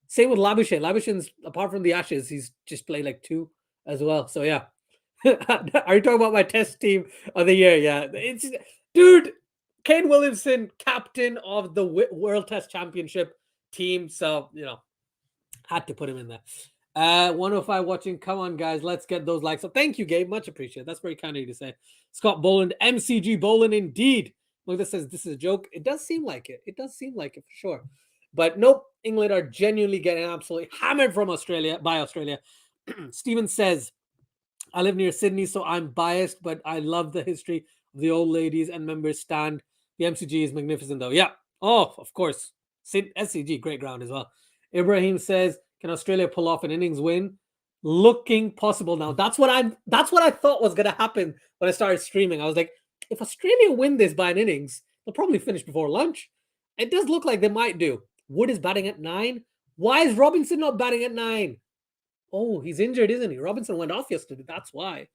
[SPEAKER 1] Same with Labuschagne. Labuschagne's, apart from the Ashes, he's just played like 2 as well. So, yeah. Are you talking about my test team of the year? Yeah. Dude, Kane Williamson, captain of the World Test Championship team. So, had to put him in there. 105 watching. Come on, guys. Let's get those likes. So thank you, Gabe. Much appreciated. That's very kind of you to say. Scott Boland, MCG Boland, indeed. Look, this says this is a joke. It does seem like it. It does seem like it for sure. But nope, England are genuinely getting absolutely hammered from Australia by Australia. Steven says, I live near Sydney, so I'm biased, but I love the history of the old ladies and members stand. The MCG is magnificent, though. Yeah. Oh, of course. SCG, great ground as well. Ibrahim says, can Australia pull off an innings win? Looking possible now. That's what I thought was gonna happen when I started streaming. I was like, if Australia win this by an innings, they'll probably finish before lunch. It does look like they might do. Wood is batting at 9. Why is Robinson not batting at 9? Oh, he's injured, isn't he? Robinson went off yesterday. That's why.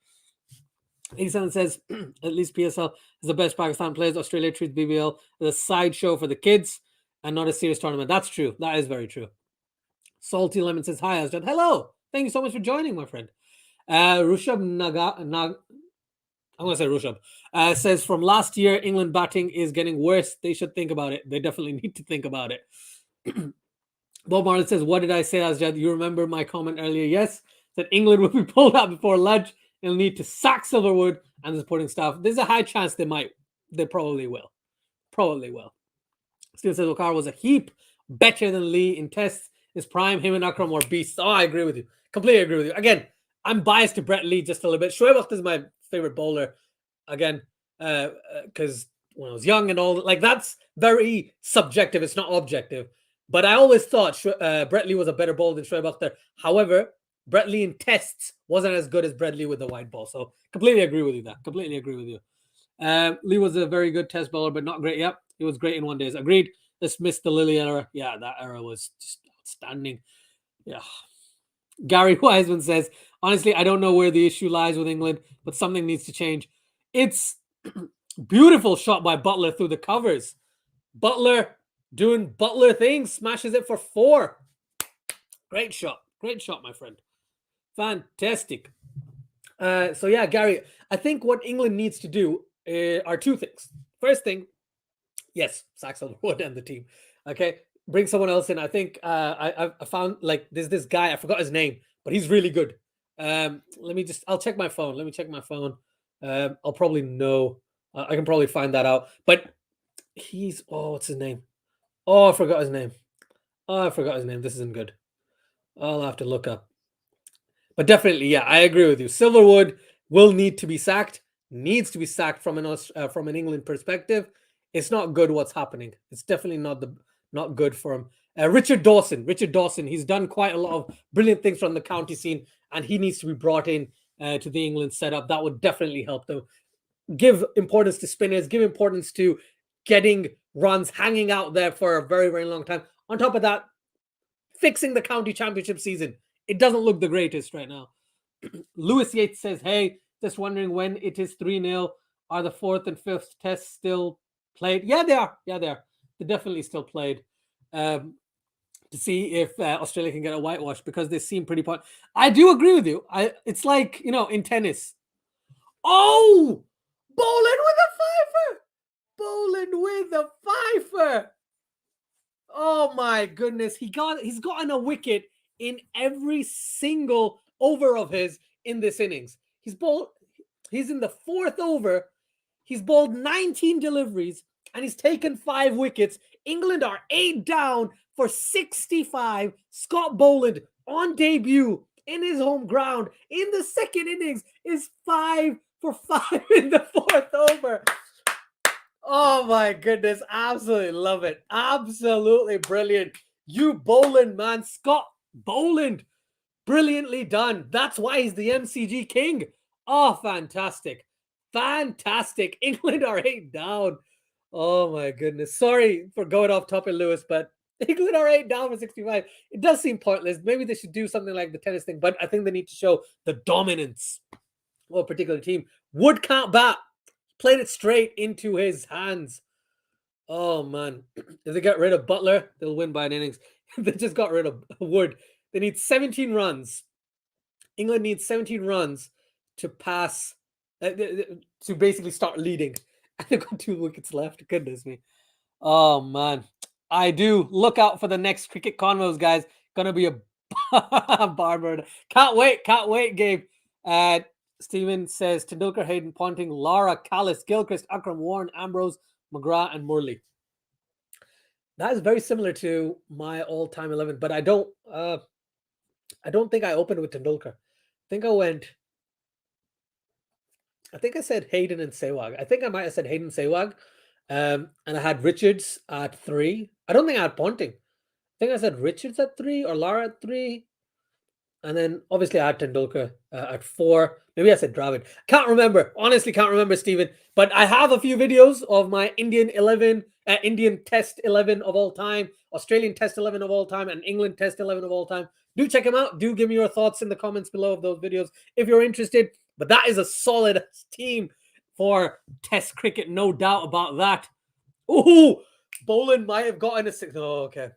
[SPEAKER 1] 87 says, at least PSL is the best Pakistan players. Australia treats BBL as a sideshow for the kids and not a serious tournament. That's true. That is very true. Salty Lemon says, hi, Asjad. Hello. Thank you so much for joining, my friend. Rushabh I'm going to say Rushabh. Says, from last year, England batting is getting worse. They should think about it. They definitely need to think about it. Bob Marlin says, what did I say, Asjad? You remember my comment earlier? Yes. That England will be pulled out before lunch. They'll need to sack Silverwood and the supporting staff. There's a high chance they might. They probably will. Probably will. Still says Waqar was a heap better than Lee in tests. His prime, him and Akram were beasts. Oh, I agree with you. Completely agree with you. Again, I'm biased to Brett Lee just a little bit. Shoaib Akhtar is my favorite bowler. Again, because when I was young and all, like, that's very subjective. It's not objective. But I always thought Brett Lee was a better bowler than Shoaib Akhtar. However, Brett Lee in tests wasn't as good as Brett Lee with the wide ball. So completely agree with you there. Completely agree with you. Lee was a very good test bowler, but not great. Yep, he was great in one days. Agreed. Let's miss the Lily era. Yeah, that era was just outstanding. Yeah. Gary Wiseman says, honestly, I don't know where the issue lies with England, but something needs to change. It's beautiful shot by Buttler through the covers. Buttler doing Buttler things, smashes it for 4. Great shot. Great shot, my friend. Fantastic. So yeah, Gary, I think what England needs to do are 2 things. First thing, yes, sack Silverwood and the team. Okay, bring someone else in. I think I found, like, there's this guy, I forgot his name, but he's really good. I'll check my phone. Let me check my phone. I'll probably know. I can probably find that out. But what's his name? Oh, I forgot his name. This isn't good. I'll have to look up. But definitely, yeah, I agree with you. Silverwood will need to be sacked. Needs to be sacked from an England perspective. It's not good what's happening. It's definitely not good for him. Richard Dawson. He's done quite a lot of brilliant things from the county scene, and he needs to be brought in to the England setup. That would definitely help them. Give importance to spinners. Give importance to getting runs hanging out there for a very, very long time. On top of that, fixing the county championship season. It doesn't look the greatest right now. Lewis Yates says, hey, just wondering when it is 3-0. Are the 4th and 5th tests still played? Yeah, they are. Yeah, they are. They're definitely still played. To see if Australia can get a whitewash, because they seem pretty point. I do agree with you. It's like, in tennis. Oh, Boland with a fifer. Oh my goodness. He's gotten a wicket in every single over of his in this innings. He's in the 4th over. He's bowled 19 deliveries and he's taken 5 wickets. England are 8 down for 65. Scott Boland on debut in his home ground in the 2nd innings is 5 for 5 in the 4th over. Oh my goodness. Absolutely love it. Absolutely brilliant. You Boland, man. Scott Boland. Brilliantly done. That's why he's the MCG king. Oh, fantastic. Fantastic. England are 8 down. Oh my goodness. Sorry for going off topic, Lewis, but England are 8 down for 65. It does seem pointless. Maybe they should do something like the tennis thing, but I think they need to show the dominance of a particular team. Wood can't bat. Played it straight into his hands. Oh man. If they get rid of Buttler, they'll win by an innings. They just got rid of Wood. They need 17 runs. England needs 17 runs to pass, to basically start leading. And they've got 2 wickets left. Goodness me. Oh, man. I do. Look out for the next cricket convos, guys. Gonna be a barber. Can't wait, Gabe. Steven says, Tendulkar, Hayden, Ponting, Lara, Callis, Gilchrist, Akram, Warren, Ambrose, McGrath, and Murli. That is very similar to my all-time 11, but I don't think I opened with Tendulkar. I think I said Hayden and Sehwag. I think I might have said Hayden Sehwag. And I had Richards at 3. I don't think I had Ponting. I think I said Richards at 3 or Lara at 3. And then obviously I had Tendulkar at 4. Maybe I said Dawid. Can't remember. Honestly, can't remember, Stephen. But I have a few videos of my Indian Test 11 of all time, Australian Test 11 of all time, and England Test 11 of all time. Do check them out. Do give me your thoughts in the comments below of those videos if you're interested. But that is a solid team for Test cricket, no doubt about that. Ooh, Boland might have gotten a 6. Oh, okay.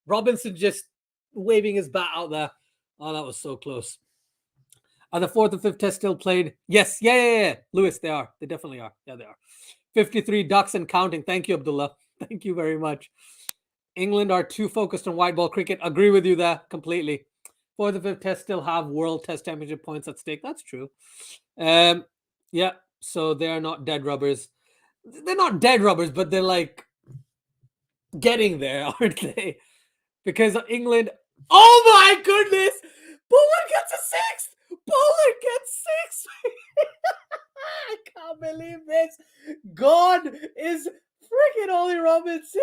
[SPEAKER 1] Robinson just waving his bat out there. Oh, that was so close. Are the 4th and 5th Test still played? Yes. Yeah. Lewis, they are. They definitely are. Yeah, they are. 53 ducks and counting. Thank you, Abdullah. Thank you very much. England are too focused on white ball cricket. Agree with you there completely. 4th and 5th Test still have World Test Championship points at stake. That's true. Yeah, so they're not dead rubbers. They're not dead rubbers, but they're like getting there, aren't they? Because England... Oh my goodness! Boland gets a 6th! Boland gets 6th! I can't believe this. God is freaking Ollie Robinson.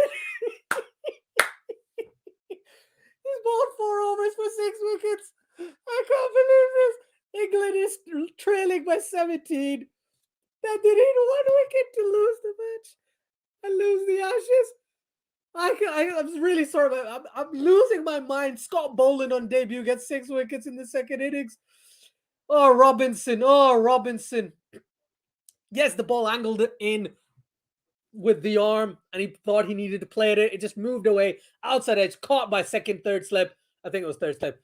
[SPEAKER 1] He's bowled 4 overs for 6 wickets. I can't believe this. England is trailing by 17. That they need 1 wicket to lose the match and lose the Ashes. I'm really sorry, but I'm losing my mind. Scott Boland on debut gets 6 wickets in the 2nd innings. Oh, Robinson. Yes, the ball angled it in with the arm, and he thought he needed to play it. It just moved away. Outside edge, caught by 2nd, 3rd slip. I think it was 3rd slip.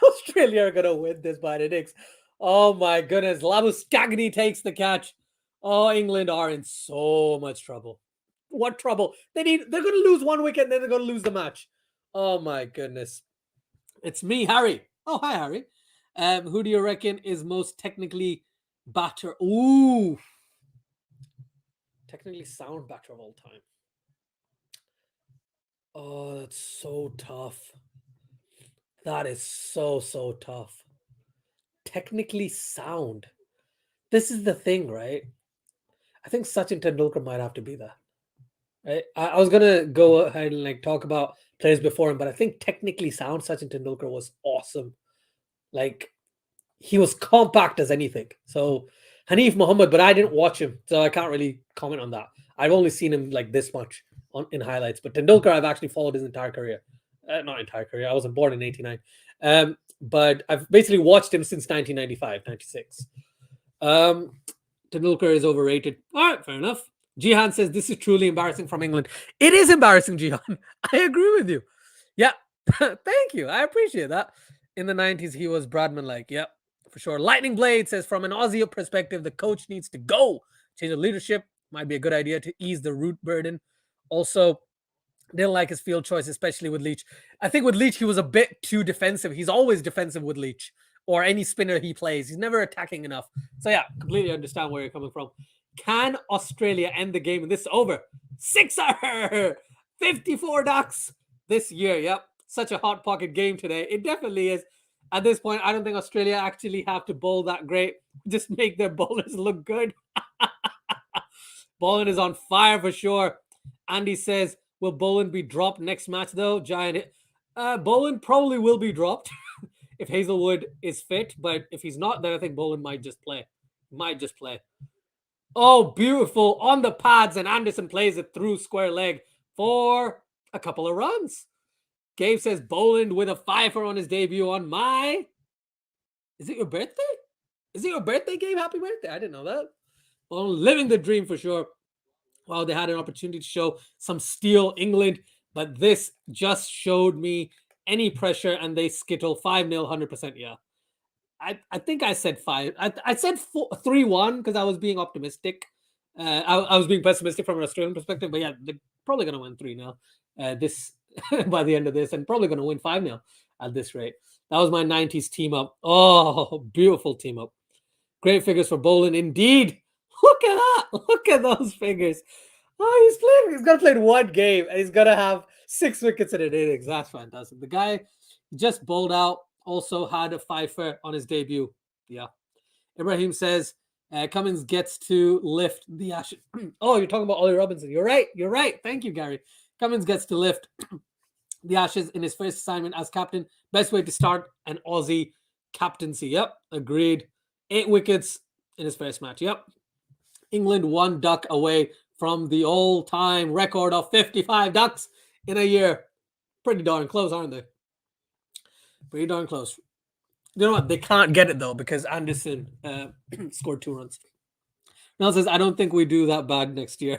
[SPEAKER 1] Australia are going to win this by an innings. Oh, my goodness. Labuschagne takes the catch. Oh, England are in so much trouble. What trouble? They're going to lose 1 wicket and then they're going to lose the match. Oh my goodness. It's me, Harry. Oh, hi, Harry. Who do you reckon is most technically batter? Ooh. Technically sound batter of all time. Oh, that's so tough. That is so tough. Technically sound. This is the thing, right? I think Sachin Tendulkar might have to be that. Right? I was gonna go ahead and talk about players before him, but I think technically sound Sachin Tendulkar was awesome. Like, he was compact as anything. So Hanif Mohammed, but I didn't watch him, so I can't really comment on that. I've only seen him like this much in highlights. But Tendulkar, I've actually followed his entire career. Not entire career. I wasn't born in '89. But I've basically watched him since 1995, 96. Tendulkar is overrated. All right, fair enough. Jihan says this is truly embarrassing from England. It is embarrassing, Jihan. I agree with you. Yeah, thank you. I appreciate that. In the 90s, he was Bradman-like. Yep, for sure. Lightning Blade says, from an Aussie perspective, the coach needs to go. Change of leadership might be a good idea to ease the root burden. Also, didn't like his field choice, especially with Leach. I think with Leach, he was a bit too defensive. He's always defensive with Leach or any spinner he plays. He's never attacking enough. So yeah, completely understand where you're coming from. Can Australia end the game? And this is over. Sixer! 54 ducks this year. Yep. Such a hot pocket game today. It definitely is. At this point, I don't think Australia actually have to bowl that great. Just make their bowlers look good. Boland is on fire for sure. Andy says, will Boland be dropped next match though? Giant hit. Boland probably will be dropped if Hazelwood is fit. But if he's not, then I think Boland might just play. Oh, beautiful. On the pads, and Anderson plays it through square leg for a couple of runs. Gabe says Boland with a fifer on his debut on my... Is it your birthday? Is it your birthday, Gabe? Happy birthday. I didn't know that. Well, living the dream for sure. Well, they had an opportunity to show some steel England, but this just showed me any pressure, and they skittle 5-0, 100%. Yeah. I think I said 5. I said 3-1 because I was being optimistic. I was being pessimistic from an Australian perspective, but yeah, they're probably going to win 3-0 this by the end of this, and probably going to win 5-0 at this rate. That was my 90s team up. Oh, beautiful team up. Great figures for Boland, indeed. Look at that. Look at those figures. Oh, he's going to play one game, and he's going to have 6 wickets in an innings. That's fantastic. The guy just bowled out. Also had a fifer on his debut. Yeah. Ibrahim says, Cummins gets to lift the Ashes. Oh, you're talking about Ollie Robinson. You're right. Thank you, Gary. Cummins gets to lift the Ashes in his first assignment as captain. Best way to start an Aussie captaincy. Yep, agreed. 8 wickets in his first match. Yep. England 1 duck away from the all-time record of 55 ducks in a year. Pretty darn close, aren't they? Pretty darn close. You know what? They can't get it, though, because Anderson scored 2 runs. Now says, I don't think we do that bad next year.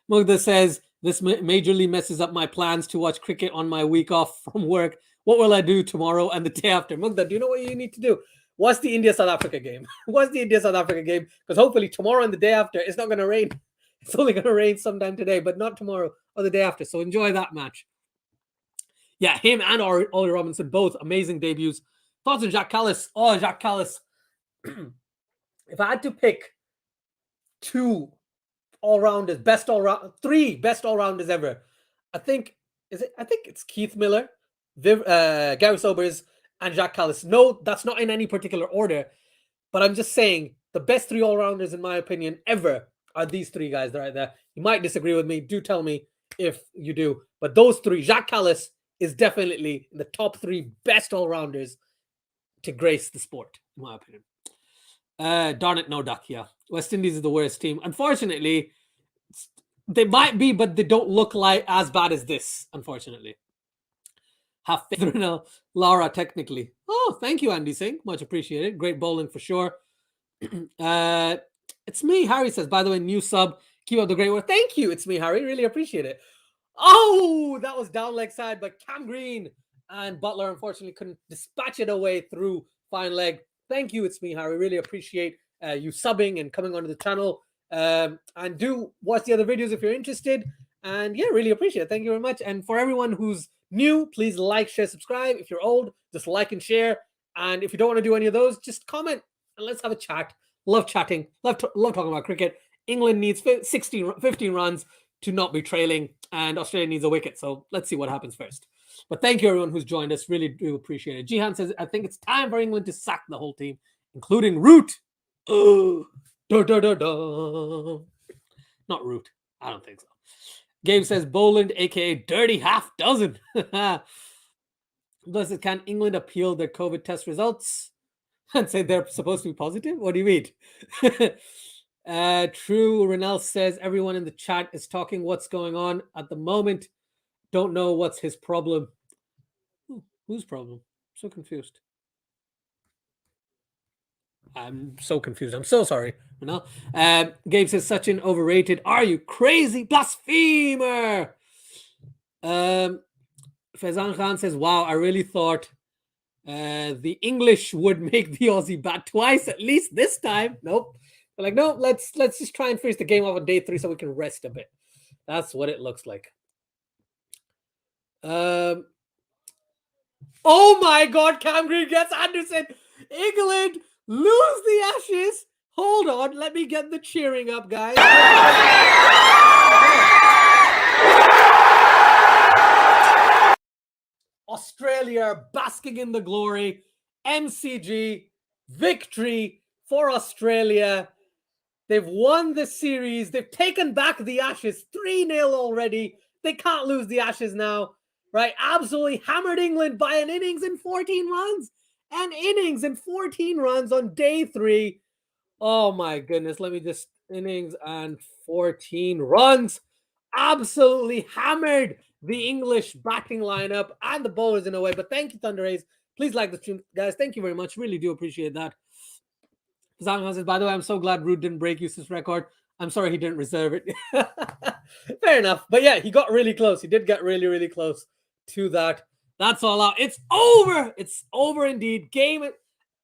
[SPEAKER 1] Mugda says, this majorly messes up my plans to watch cricket on my week off from work. What will I do tomorrow and the day after? Mugda, do you know what you need to do? Watch the India-South Africa game. Watch the India-South Africa game, because hopefully tomorrow and the day after, it's not going to rain. It's only going to rain sometime today, but not tomorrow or the day after. So enjoy that match. Yeah, him and Ollie Robinson, both amazing debuts. Thoughts on Jacques Kallis? Oh, Jacques Kallis. If I had to pick 2 all-rounders, 3 best all-rounders ever, I think it's Keith Miller, Gary Sobers, and Jacques Kallis. No, that's not in any particular order, but I'm just saying the best 3 all-rounders, in my opinion, ever are these 3 guys right there. You might disagree with me. Do tell me if you do. But those 3, Jacques Kallis is definitely in the top 3 best all-rounders to grace the sport, in my opinion. Darn it, no duck, yeah. West Indies is the worst team. Unfortunately, they might be, but they don't look like as bad as this, unfortunately. Have faith in Laura, technically. Oh, thank you, Andy Singh. Much appreciated. Great bowling for sure. It's me, Harry says, by the way, new sub. Keep up the great work. Thank you. It's me, Harry. Really appreciate it. Oh, that was down leg side, but Cam Green and Buttler unfortunately couldn't dispatch it away through fine leg. Thank you. It's me, Harry. Really appreciate you subbing and coming onto the channel. And do watch the other videos if you're interested. And yeah, really appreciate it. Thank you very much. And for everyone who's new, please like, share, subscribe. If you're old, just like and share. And if you don't want to do any of those, just comment and let's have a chat. Love chatting. Love talking about cricket. England needs 15 runs to not be trailing, and Australia needs a wicket. So let's see what happens first. But thank you, everyone who's joined us. Really do appreciate it. Jihan says, I think it's time for England to sack the whole team, including Root. Oh, not Root. I don't think so. Gabe says, Boland, a.k.a. Dirty Half Dozen. Blessed, can England appeal their COVID test results and say they're supposed to be positive? What do you mean? True. Renel says everyone in the chat is talking what's going on at the moment. Don't know what's his problem. Whose problem? So confused. I'm so confused. I'm so sorry. Renel. Gabe says Sachin overrated. Are you crazy? Blasphemer. Faizan Khan says, wow, I really thought the English would make the Aussie bat twice, at least this time. Nope. They're like, no, let's just try and finish the game off on day 3 so we can rest a bit. That's what it looks like. Oh my God, Cam Green gets Anderson. England lose the Ashes. Hold on, let me get the cheering up, guys. Australia basking in the glory. MCG victory for Australia. They've won the series. They've taken back the Ashes 3-0 already. They can't lose the Ashes now, right? Absolutely hammered England by an innings and 14 runs. An innings and 14 runs on day 3. Oh my goodness. Let me just, innings and 14 runs. Absolutely hammered the English batting lineup and the bowlers in a way. But thank you, Thunder Rays. Please like the stream, guys. Thank you very much. Really do appreciate that. Zhang says, by the way, I'm so glad Rude didn't break Yusuf's record. I'm sorry he didn't reserve it. Fair enough. But yeah, he got really close. He did get really, really close to that. That's all out. It's over. It's over indeed. Game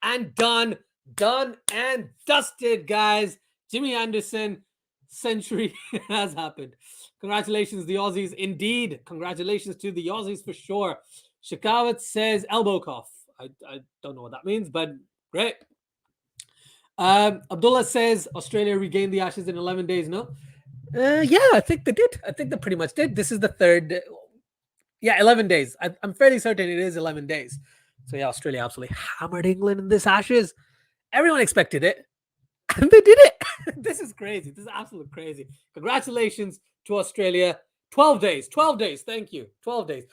[SPEAKER 1] and done. Done and dusted, guys. Jimmy Anderson century has happened. Congratulations, the Aussies. Indeed. Congratulations to the Aussies for sure. Shakawat says elbow cough. I don't know what that means, but great. Abdullah says Australia regained the Ashes in 11 days. No? Yeah, I think they did. I think they pretty much did. This is the third. Yeah, 11 days. I'm fairly certain it is 11 days. So yeah, Australia absolutely hammered England in this Ashes. Everyone expected it. And they did it. This is crazy. This is absolutely crazy. Congratulations to Australia. 12 days. 12 days. Thank you. 12 days.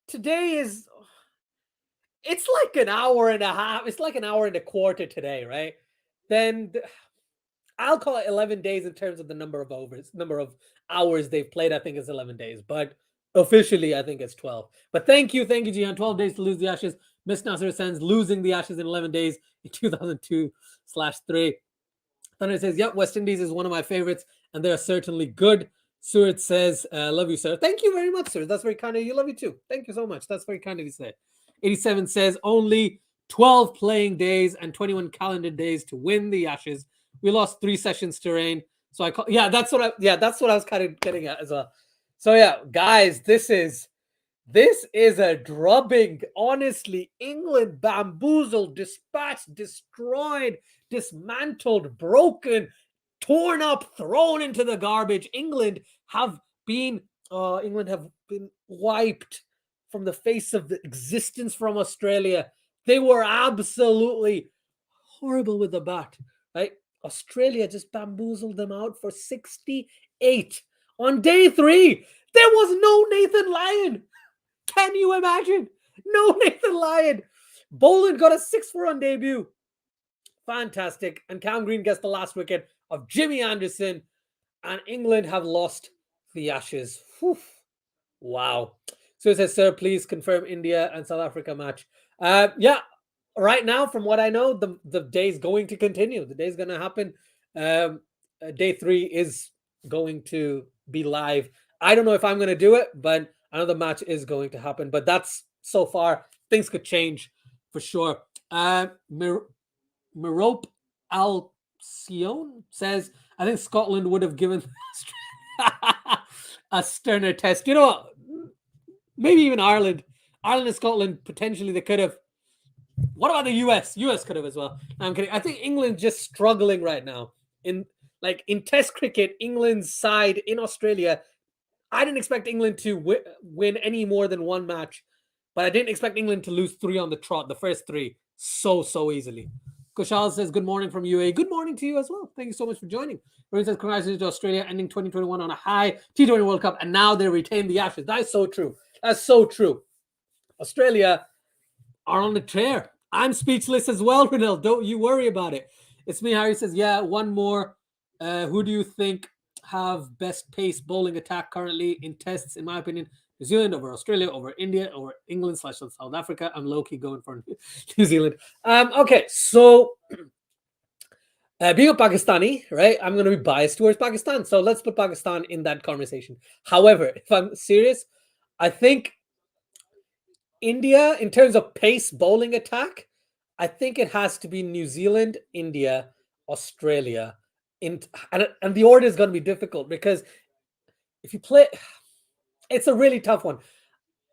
[SPEAKER 1] Today is... It's like an hour and a half. It's like an hour and a quarter today, right? Then I'll call it 11 days in terms of the number of overs, number of hours they've played. I think it's 11 days, but officially I think it's 12. But thank you, Jihan. 12 days to lose the Ashes. Miss Nasser sends losing the Ashes in 11 days in 2002/3. Thunder says, yep, West Indies is one of my favorites, and they're certainly good. Surat says, love you, sir. Thank you very much, sir. That's very kind of you. Love you too. Thank you so much. That's very kind of you to say. 87 says only 12 playing days and 21 calendar days to win the Ashes. We lost 3 sessions to rain. So that's what I was kind of getting at as well. So yeah, guys, this is a drubbing. Honestly, England bamboozled, dispatched, destroyed, dismantled, broken, torn up, thrown into the garbage. England have been wiped from the face of the existence from Australia. They were absolutely horrible with the bat, right? Australia just bamboozled them out for 68. On day 3, there was no Nathan Lyon. Can you imagine? No Nathan Lyon. Boland got a 6-for-1 debut. Fantastic. And Cam Green gets the last wicket of Jimmy Anderson. And England have lost the Ashes. Whew. Wow. So it says, sir, please confirm India and South Africa match. Yeah, right now, from what I know, the day's going to continue. The day's going to happen. Day 3 is going to be live. I don't know if I'm going to do it, but I know the match is going to happen. But that's so far. Things could change for sure. Mirope Alcione says, I think Scotland would have given a sterner test. You know what? Maybe even Ireland. Ireland and Scotland, potentially they could have. What about the US? US could have as well. No, I'm kidding. I think England's just struggling right now. In Test cricket, England's side in Australia, I didn't expect England to win any more than 1 match, but I didn't expect England to lose 3 on the trot, the first 3, so easily. Kushal says, good morning from UAE. Good morning to you as well. Thank you so much for joining. Everyone says, congratulations to Australia, ending 2021 on a high T20 World Cup, and now they retain the Ashes. That is so true. That's so true. Australia are on the tear. I'm speechless as well, Renel. Don't you worry about it. It's me, Harry says, yeah, one more. Who do you think have best pace bowling attack currently in tests? In my opinion, New Zealand over Australia, over India, over England / South Africa. I'm low-key going for New Zealand. Okay, so being a Pakistani, right, I'm going to be biased towards Pakistan. So let's put Pakistan in that conversation. However, if I'm serious, I think India, in terms of pace bowling attack, I think it has to be New Zealand, India, Australia. And the order is going to be difficult because if you play, it's a really tough one.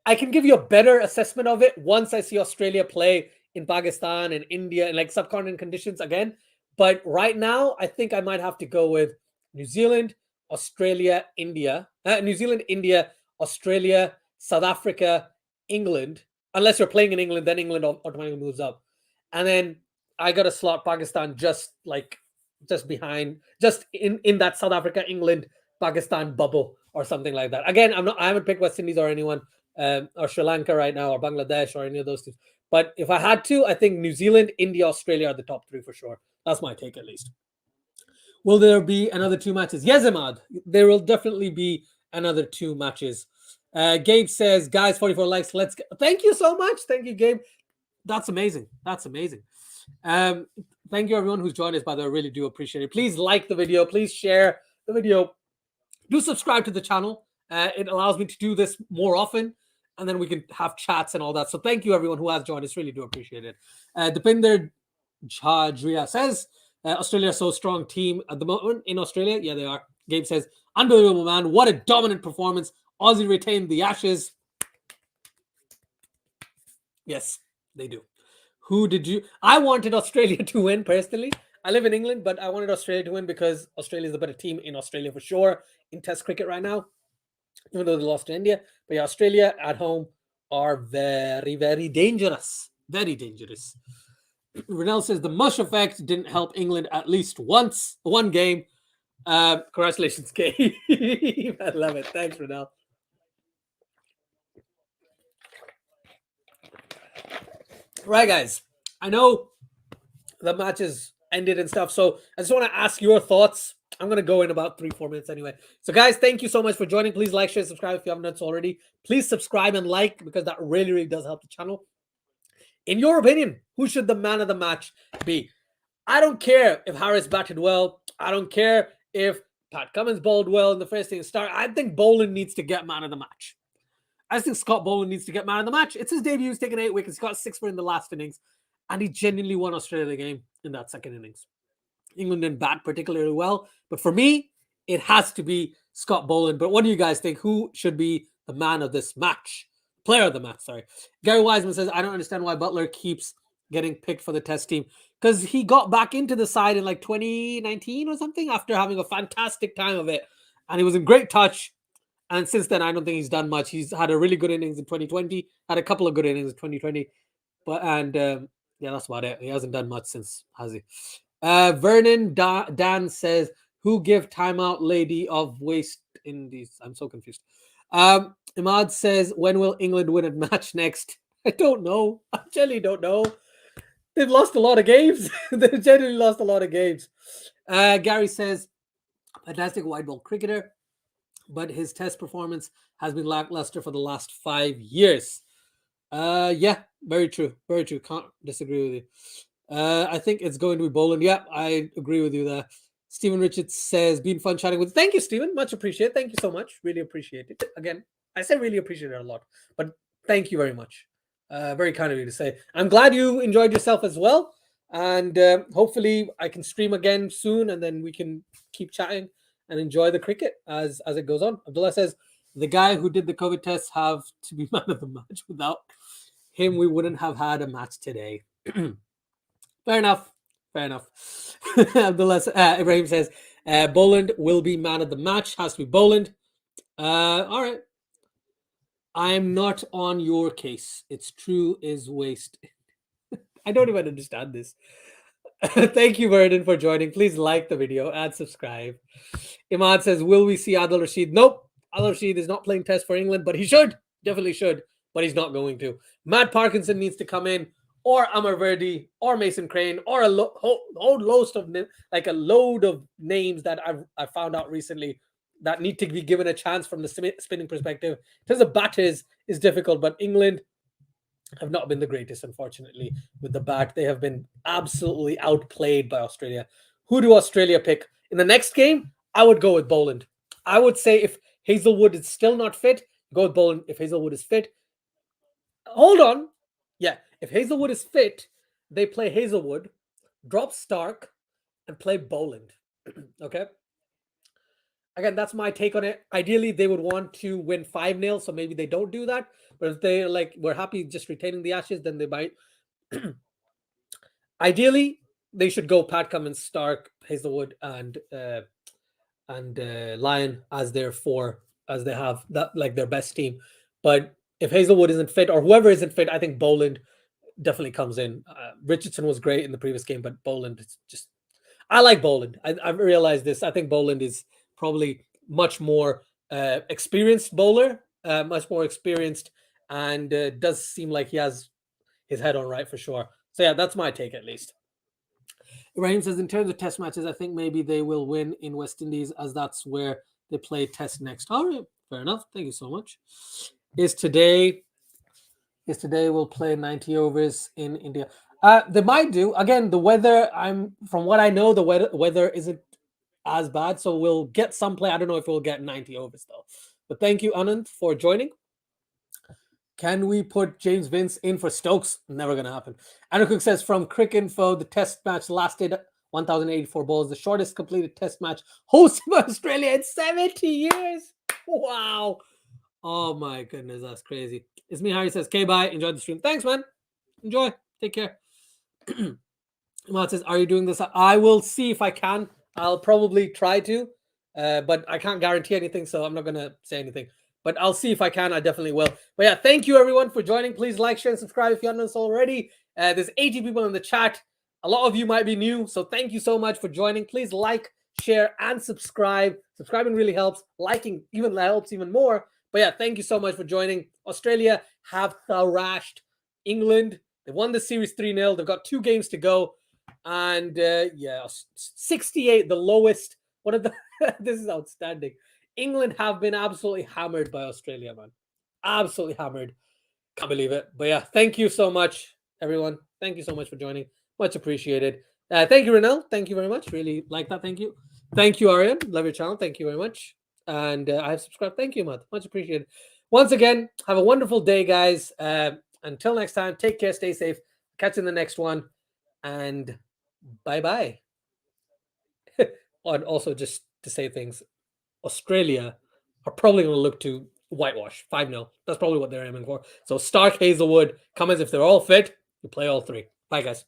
[SPEAKER 1] I can give you a better assessment of it once I see Australia play in Pakistan and India and like subcontinent conditions again. But right now, I think I might have to go with New Zealand, Australia, India, New Zealand, India, Australia, South Africa, England. Unless you're playing in England, then England automatically moves up. And then I got to slot Pakistan just behind, just in that South Africa, England, Pakistan bubble or something like that. Again, I haven't picked West Indies or anyone or Sri Lanka right now or Bangladesh or any of those two. But if I had to, I think New Zealand, India, Australia are the top three for sure. That's my take at least. Will there be another 2 matches? Yes, Ahmad. There will definitely be another 2 matches. Gabe says, guys, 44 likes. Let's go. Thank you so much. Thank you, Gabe. That's amazing. That's amazing. Thank you, everyone who's joined us, by the way. I really do appreciate it. Please like the video. Please share the video. Do subscribe to the channel. It allows me to do this more often, and then we can have chats and all that. So thank you, everyone who has joined us. Really do appreciate it. Depinder Jadria says, Australia is so strong team at the moment in Australia. Yeah, they are. Gabe says, unbelievable, man. What a dominant performance. Aussie retained the Ashes. Yes, they do. Who did you... I wanted Australia to win, personally. I live in England, but I wanted Australia to win because Australia is the better team in Australia for sure in Test cricket right now, even though they lost to India. But yeah, Australia at home are very, very dangerous. Very dangerous. Renell says the mush effect didn't help England at least once, one game. Congratulations, Gabe. I love it. Thanks, Renell. Right, guys. I know the matches ended and stuff, so I just want to ask your thoughts. I'm going to go in about 3-4 minutes anyway. So, guys, thank you so much for joining. Please like, share, subscribe if you haven't done so already. Please subscribe and like because that really, really does help the channel. In your opinion, who should the man of the match be? I don't care if Harris batted well. I don't care if Pat Cummins bowled well in the first inning start. I think Boland needs to get man of the match. I think Scott Boland needs to get man of the match. It's his debut. He's taken 8 wickets. He got 6 for in the last innings. And he genuinely won Australia the game in that second innings. England didn't bat particularly well. But for me, it has to be Scott Boland. But what do you guys think? Who should be the man of this match? Player of the match, sorry. Gary Wiseman says, I don't understand why Buttler keeps getting picked for the Test team. Because he got back into the side in like 2019 or something after having a fantastic time of it. And he was in great touch. And since then, I don't think he's done much. He's had a really good innings in 2020. Had a couple of good innings in 2020. Yeah, that's about it. He hasn't done much since, has he? Vernon Dan says, who give timeout lady of West Indies? I'm so confused. Imad says, when will England win a match next? I don't know. I genuinely don't know. They've lost a lot of games. They've genuinely lost a lot of games. Gary says, fantastic white ball cricketer, but his Test performance has been lackluster for the last 5 years. Yeah, very true. Very true. Can't disagree with you. I think it's going to be Boland. Yeah, I agree with you there. Stephen Richards says, been fun chatting with you. Thank you, Stephen. Much appreciated. Thank you so much. Really appreciate it. Again, I say really appreciate it a lot, but thank you very much. Very kind of you to say. I'm glad you enjoyed yourself as well. And hopefully I can stream again soon and then we can keep chatting and enjoy the cricket as it goes on. Abdullah says, the guy who did the COVID tests have to be man of the match. Without him, we wouldn't have had a match today. Fair enough. Fair enough. Abdullah Ibrahim says, Boland will be man of the match. Has to be Boland. All right. I'm not on your case. It's true is waste. I don't even understand this. Thank you, Vernon, for joining. Please like the video and subscribe. Imad says, will we see Adil Rashid? Nope. Adil Rashid is not playing Test for England, but he should. Definitely should. But he's not going to. Matt Parkinson needs to come in or Amarverdi or Mason Crane or a load of names that I found out recently that need to be given a chance from the spinning perspective. In terms of batters is difficult, but England have not been the greatest, unfortunately, with the bat. They have been absolutely outplayed by Australia. Who do Australia pick? In the next game, I would go with Boland. I would say if Hazelwood is still not fit, go with Boland. If Hazelwood is fit, hold on. Yeah, if Hazelwood is fit, they play Hazelwood, drop Starc, and play Boland. Okay? Again, that's my take on it. Ideally, they would want to win 5-0, so maybe they don't do that. But if they we're happy just retaining the Ashes, then they might. Ideally, they should go Pat Cummins, Starc, Hazelwood, and Lyon as their four, as they have that their best team. But if Hazelwood isn't fit or whoever isn't fit, I think Boland definitely comes in. Richardson was great in the previous game, but Boland is just. I like Boland. I've realized this. I think Boland is probably much more experienced bowler, much more experienced, and does seem like he has his head on right for sure. So yeah, that's my take at least. Raheem says, in terms of test matches, I think maybe they will win in West Indies as that's where they play test next. All right, fair enough. Thank you so much. Is today we'll play 90 overs in India. They might do. Again, the weather, from what I know, the weather isn't as bad, so we'll get some play. I don't know if we'll get 90 overs though. But thank you, Anand, for joining. Can we put James Vince in for Stokes? Never going to happen. Andrew Cook says, from Cricket Info, the test match lasted 1,084 balls, the shortest completed test match hosted by Australia in 70 years. Wow. Oh my goodness, that's crazy. It's me, Harry says, bye. Enjoy the stream. Thanks, man. Enjoy. Take care. Matt says, are you doing this? I will see if I can. I'll probably try to, but I can't guarantee anything, so I'm not going to say anything. But I'll see if I can. I definitely will. But yeah, thank you everyone for joining. Please like, share, and subscribe if you haven't done so already. There's 80 people in the chat. A lot of you might be new, so thank you so much for joining. Please like, share, and subscribe. Subscribing really helps. Liking even helps even more. But yeah, thank you so much for joining. Australia have thrashed England. They won the series 3-0. They've got 2 games to go. And yeah, 68, the lowest. One of the this is outstanding. England have been absolutely hammered by Australia, man. Absolutely hammered. Can't believe it. But yeah, thank you so much, everyone. Thank you so much for joining. Much appreciated. Thank you, Renel. Thank you very much. Really like that. Thank you. Thank you, Aryan. Love your channel. Thank you very much. And I have subscribed. Thank you, Matt. Much appreciated. Once again, have a wonderful day, guys. Until next time, take care, stay safe. Catch you in the next one. And bye-bye. And also, just to say things, Australia are probably going to look to whitewash 5-0. That's probably what they're aiming for. So Starc, Hazelwood, Cummins, if they're all fit, you play all 3. Bye, guys.